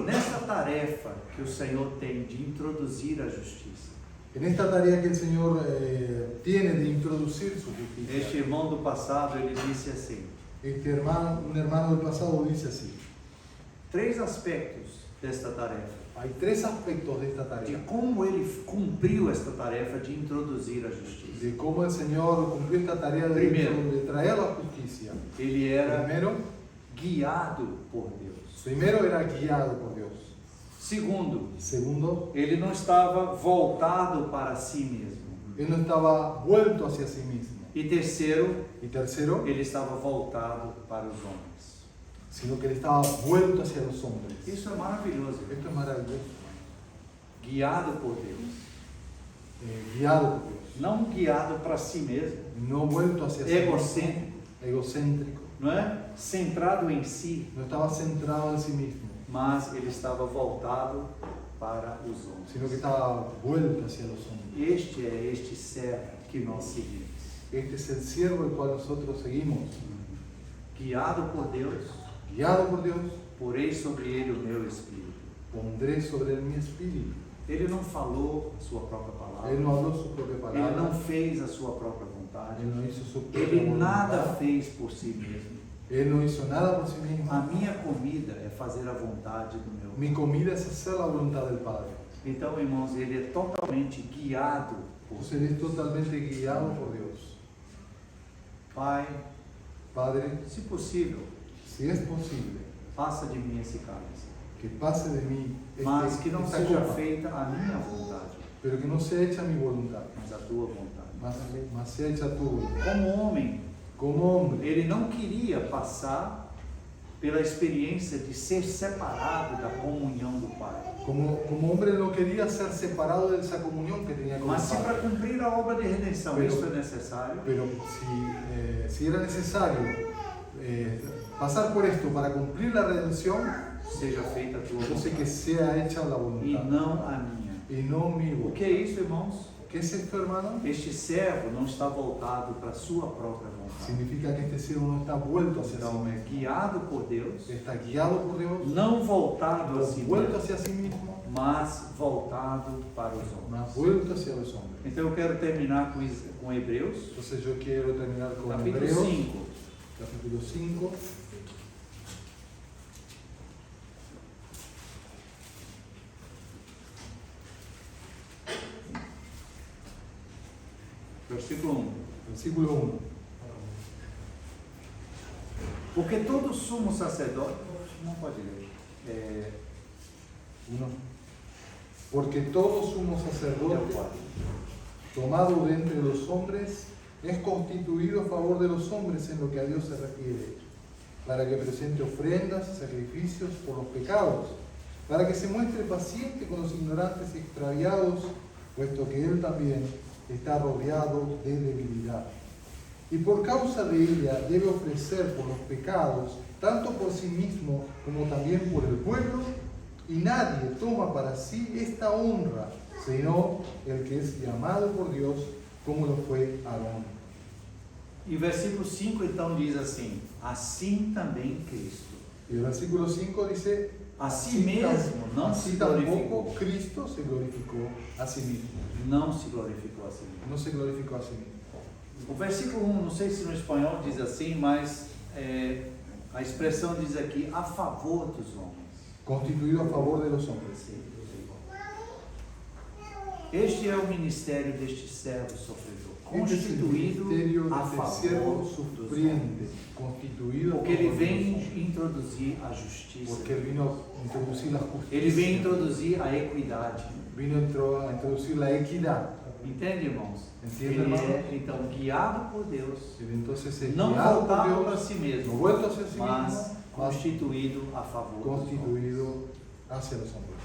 Nessa tarefa que o Senhor tem de introduzir a justiça, En esta tarea que el Señor tiene de introducir su justicia, este irmão do passado, ele disse assim, un hermano del pasado dice así: 3 aspectos desta tarefa, hay 3 aspectos de esta de tarea, como ele cumpriu esta tarefa de introduzir a justiça. de cómo el Señor cumplió esta tarea Primero. de traer la justicia. Ele era Primero, guiado por Deus. primero era guiado por Dios. Segundo, Segundo, ele não estava voltado para si mesmo. él no estaba vuelto hacia sí mismo. E terceiro, Y tercero, ele estava voltado para os homens. sino que él estaba vuelto hacia los hombres. Isso é maravilhoso. Esto es maravilloso. Guiado por Deus. Guiado por Dios. Não guiado para si mesmo. No vuelto hacia sí mismo. Egocêntrico. Egocéntrico. Não é? Centrado em si. No estaba centrado en sí mismo, Mas ele estava voltado para os homens. sino que estaba vuelto hacia los hombres. Este é este servo que nós seguimos. Este es el siervo el cual nosotros seguimos. Guiado por Deus, Guiado por Dios, porei sobre ele o meu espírito. pondré sobre él mi espíritu. Ele não falou a sua própria palavra. Él no habló su propia Ele não palabra. fez a sua própria vontade. Él no hizo su propia Ele nada voluntad. fez por si mesmo. Él no hizo nada por sí mismo. A minha comida é fazer a vontade do meu Pai. Mi comida es hacer la voluntad del Padre. Então, irmãos, ele é totalmente guiado por Entonces él es totalmente guiado por Dios. Pai. Padre, Se possível, si es posible, faça de mim esse cálice. que pase de mí mas que não esta seja copa, feita a minha vontade, pero que no sea hecha mi voluntad, mas a tua vontade. mas sea hecha tu voluntad. Como homem, Como hombre, ele não queria passar pela experiência de ser separado da comunhão do Pai. como hombre no quería ser separado de esa comunión que tenía con el Mas se para Padre. cumprir a obra de redenção Pero- isso é necessário, Pero si era necesario pasar por esto para cumplir la redención, seja feita a tua entonces que vontade sea hecha la e voluntad não a minha. y no mi O voluntad. que é isso, irmãos? ¿Qué es esto, hermano? Este servo não está voltado para a sua própria vontade. Significa que este siervo no está vuelto hacia sí Então, é mismo, guiado por Deus, está guiado por Dios, não voltado a si vuelto mesmo, hacia sí mismo, mas voltado para os homens. más vuelto hacia los hombres. Então eu quero terminar com Hebreus, Entonces yo quiero terminar con capítulo Hebreos, 5. capítulo 5. Versículo 1. Versículo 1. Porque todo sumo sacerdote, não pode ler, 1. Porque todo sumo sacerdote tomado de entre los hombres es constituido a favor de los hombres en lo que a Dios se refiere, para que presente ofrendas y sacrificios por los pecados, para que se muestre paciente con los ignorantes y extraviados, puesto que Él también está rodeado de debilidad. Y por causa de ella debe ofrecer por los pecados, tanto por sí mismo como también por el pueblo, y nadie toma para sí esta honra, sino el que es llamado por Dios, como lo fue Aarón. E versículo 5 então diz assim: assim também Cristo. Y el versículo 5 dice, A si mesmo não se así tampoco glorificou. Cristo se glorificó a sí mismo. Não se glorificou a si mesmo. No se glorificó a sí mismo. O versículo 1, não sei se no espanhol diz assim, mas a expressão diz aqui a favor dos homens. Constituido a favor de los hombres. Este é o ministério deste servo sofredor, Este es el constituído ministerio a de este favor siervo dos sufriente, homens. constituido Porque ele a favor de los vem hombres. introduzir a justiça. Porque él vino a introducir la justicia. Ele vem introduzir a equidade. Vino a introducir la equidad. Entende, irmãos? Entende, Ele irmão? é, então, guiado por Deus, Y entonces es não guiado por voltado para Dios, si no mesmo, vuelto hacia sí mas mismo, mas constituído a favor dos homens. constituido hacia los hombres,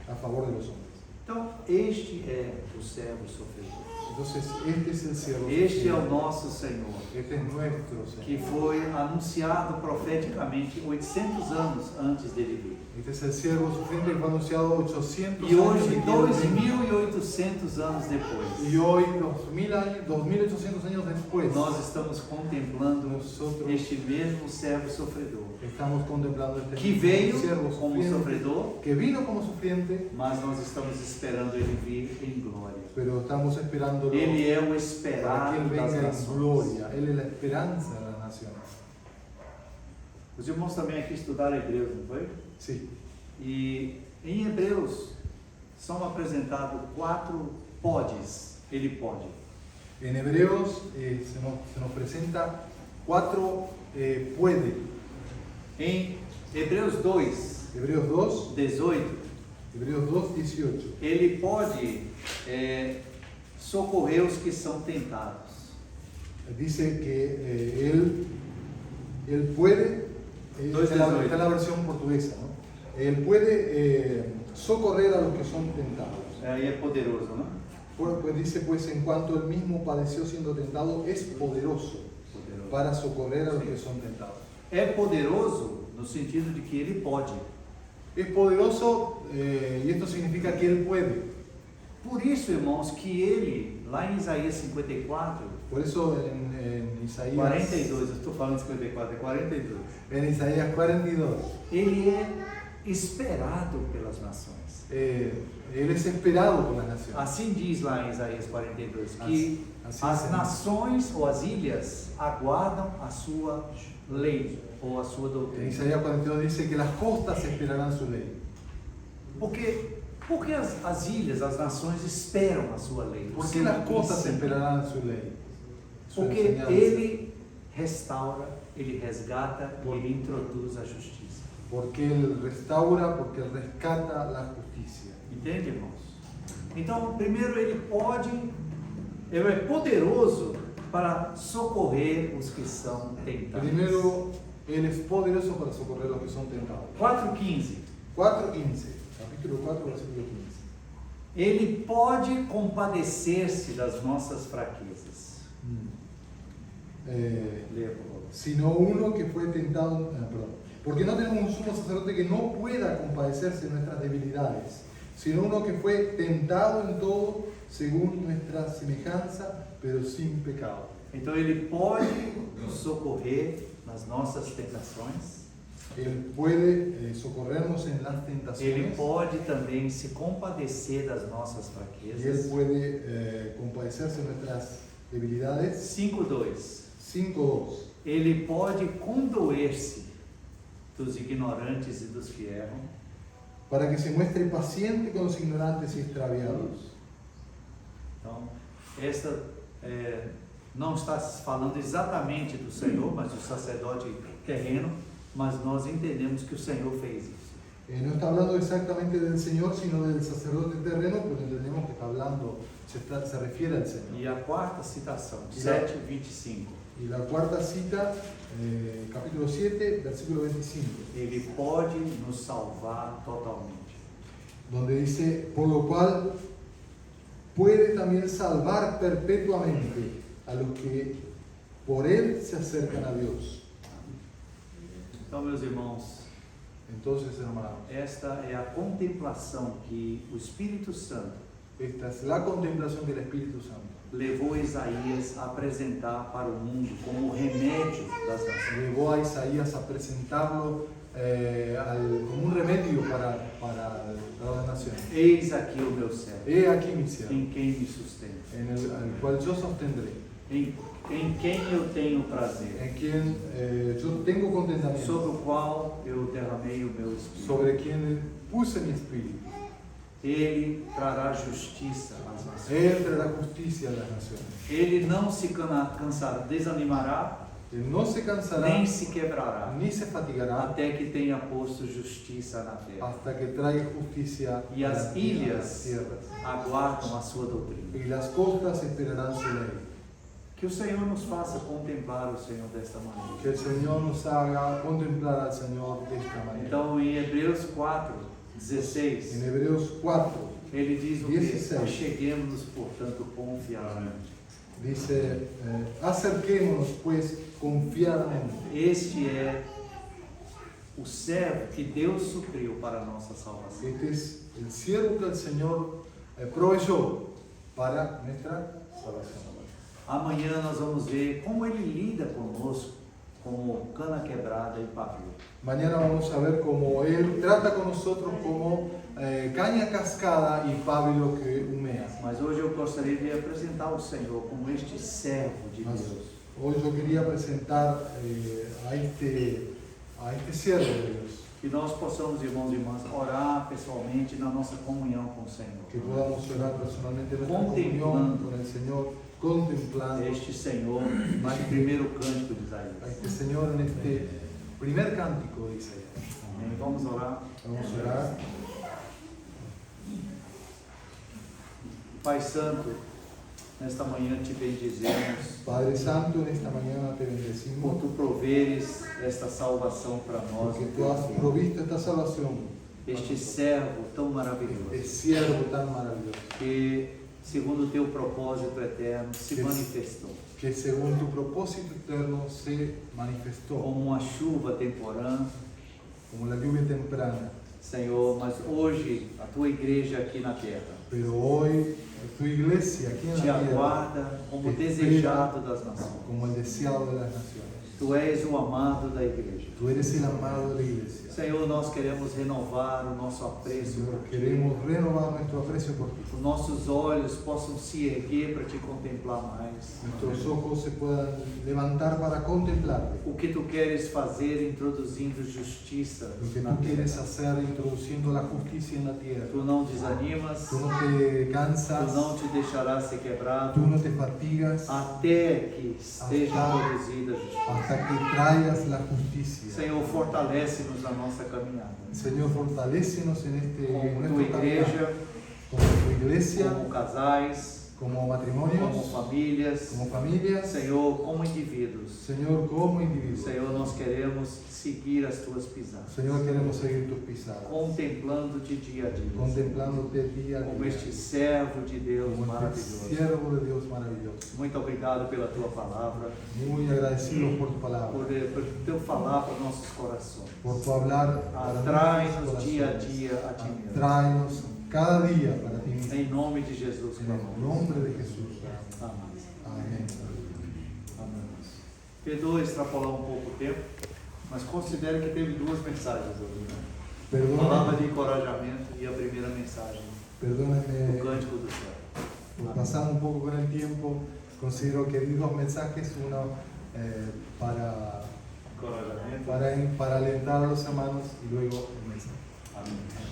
a favor de los hombres. Então, este é o servo sofredor. Entonces, este es el siervo. Este é o sufriente. nosso Senhor, Este es nuestro Señor. que foi anunciado profeticamente 800 anos antes dele vir. Este es el siervo sufriente que fue anunciado 800 E hoje, años después. 2.800 anos depois, Y hoy, 2800 años después, nós estamos contemplando nosotros este mesmo servo sofredor, estamos contemplando este que veio siervo como sufriente, sofredor, que vino como sufriente, mas nós estamos esperando ele vir em glória. pero estamos esperándolo Ele é o para que esperado Él das venga en nações. gloria. Él es la esperanza de las naciones. Os irmãos também aqui estudaram Hebreus, não foi? Sí. E em Hebreus são apresentados 4 podes. Ele pode. En Hebreos se nos presenta 4 puede. Em Hebreus 2, Hebreos 2, 18, Hebreos 2, 18. ele pode socorrer os que são tentados. Dice que él puede, Dos esta de es la versión portuguesa, ¿no? Él puede socorrer a los que son tentados. Aí é poderoso, não? Pues dice, pues en cuanto él mismo padeció siendo tentado, es poderoso Poderoso. para socorrer a los que son tentados. É poderoso no sentido de que ele pode. Es poderoso y esto significa que él puede. Por isso, irmãos, que ele, lá em Isaías 54, Por eso en Isaías 42, eu estou falando 54, é 42. En Isaías 42, Ele é esperado pelas nações. él es esperado por las naciones. Assim diz lá em Isaías 42, que Assim as será. nações ou as ilhas aguardam a sua lei ou a sua En doutrina. Isaías 42 dice que las costas esperarán su ley. Porque as ilhas, as nações esperam a sua lei. o ¿Por qué seu las costas ensino. esperarán su ley? Su Porque enseñanza. ele restaura, ele resgata e ele introduz a justiça. porque Él restaura, porque Él rescata la justicia. Entende, irmãos? Então, primeiro, ele é poderoso para socorrer os que são tentados. Primero, Él es poderoso para socorrer a los que son tentados. 4:15. 4:15, capítulo 4, versículo 15. Ele pode compadecer-se das nossas fraquezas. Leia, por favor. Sino uno que fue tentado, porque no tenemos un sumo sacerdote que no pueda compadecerse de nuestras debilidades, sino uno que fue tentado en todo según nuestra semejanza, pero sin pecado. Então ele pode nos socorrer nas nossas tentações. Él puede socorrernos en las Ele tentaciones pode também se compadecer das nossas y Él fraquezas. puede compadecerse de nuestras debilidades. 5:2. 5:2. Ele pode condoer-se dos ignorantes e dos que erram. Para que se muestre paciente con los ignorantes y extraviados. Então, esta não está falando exatamente do Senhor, mas do sacerdote terreno, mas nós entendemos que o Senhor fez isso. No está hablando exactamente del Señor, sino del sacerdote terreno, pero entendemos que está hablando, se refiere al Señor. E a quarta citação, E 7:25. Y la cuarta cita, capítulo 7, versículo 25, Ele pode nos salvar totalmente. donde dice, por lo cual puede también salvar perpetuamente a los que por Él se acercan a Dios. Então, meus irmãos, Entonces, hermanos, esta é a contemplação que o Espírito Santo esta es la contemplación del Espíritu Santo. levou Isaías a apresentar para o mundo como o remédio das nações. Llevó a Isaías a presentarlo como un remedio para las naciones. Eis aqui o meu servo, He aquí mi siervo, em quem me sustenta, en el cual yo sostendré, em quem eu tenho prazer, en quien yo tengo contentamiento, sobre o qual eu derramei o meu Espírito. sobre quien puse mi espíritu. Ele trará justiça às nações. Él traerá justicia a las naciones. Ele não se desanimará, Él no se cansará nem se quebrará, ni se fatigará até que tenha posto justiça na terra. hasta que traiga justicia E a as las ilhas tierras. aguardam a sua doutrina. Y las costas esperarán su ley. Que o Senhor nos faça contemplar o Senhor desta maneira. Que el Señor nos haga contemplar al Señor de esta manera. Então, em Hebreus 4:16, En Hebreos 4 ele diz o 16. que? Acheguemos-nos, portanto, confiadamente. dice, acerquémonos pues confiadamente. Este é o servo que Deus supriu para a nossa salvação. Este es el siervo que el Señor proveyó para nuestra salvación. Amanhã nós vamos ver como ele lida conosco como cana quebrada e pavio. Mañana vamos a ver cómo Él trata con nosotros como caña cascada y pábilo que humea. Mas hoje eu gostaria de apresentar o Senhor como este servo de Mas Deus. hoy yo quería presentar a este siervo de Dios. Que nós possamos, irmãos e irmãs, orar pessoalmente na nossa comunhão com o Senhor. Que podamos orar personalmente en nuestra Contemplando. comunión con el Señor, contemplando Este Senhor, neste primeiro cântico de a Isaías. este Señor en este primer cántico de Isaías. Amém? Vamos orar. Vamos a orar. Pai Santo, nesta manhã te bendizemos Padre Santo, en esta mañana te por bendecimos tu proveres esta salvação para nós. porque tú has provisto esta salvación, Este servo tão maravilhoso, este siervo tan maravilloso, que, segundo o teu propósito eterno, se Que- manifestou que según tu propósito eterno se manifestó como uma chuva temporã, como la lluvia temprana. Senhor, mas hoje a tua igreja aqui na terra Pero hoy tu iglesia aquí en te la tierra, aguarda como Te desejado das nações. como el deseado de las naciones. Tu és o amado da igreja. Tú eres el amado de la iglesia. Senhor, nós queremos renovar o nosso apreço Señor, por ti. queremos renovar nuestro aprecio por ti. Os nossos olhos possam se erguer para te contemplar mais. Nuestros ojos se puedan levantar para contemplarte. O que tu queres fazer introduzindo justiça Lo que na tú quieres terra. hacer introduciendo la justicia en la tierra. Tu não desanimas, Tú no te te tu cansas, não te deixarás ser quebrado, tú no te fatigas até que esteja produzida a justiça. hasta que traigas la justicia. Senhor, fortalece-nos na nossa caminhada. Señor, fortalécenos en Como tua nuestro caminar, igreja, como tu iglesia, como casais, como como matrimonios, famílias, como familias, Senhor, como indivíduos. Señor, como individuos. Senhor, nós queremos seguir as tuas pisadas, Señor, queremos seguir tus pisadas, contemplando-te dia a dia, contemplándote día a como día, este servo de Deus como este maravilhoso. siervo de Dios maravilloso. Muito obrigado pela tua palavra, Muy agradecidos por tu palabra, por teu falar para nossos corações. por tu hablar para Atrai-nos nuestros dia a corazones. dia a ti mesmo. Tráenos cada día para ti mismo. Em nome de Jesus, En clamamos. el nombre de Jesús. Amém. Amén. Amém. Perdoa extrapolar um pouco o tempo, mas considere que teve duas mensagens hoje, né? A palavra de encorajamento e a primeira mensagem, o Perdónenme cântico do céu. por pasar un poco con el tiempo. Considero que di dos mensajes, uno Encorajamento. para alentar a los hermanos y luego el mensaje. Amém.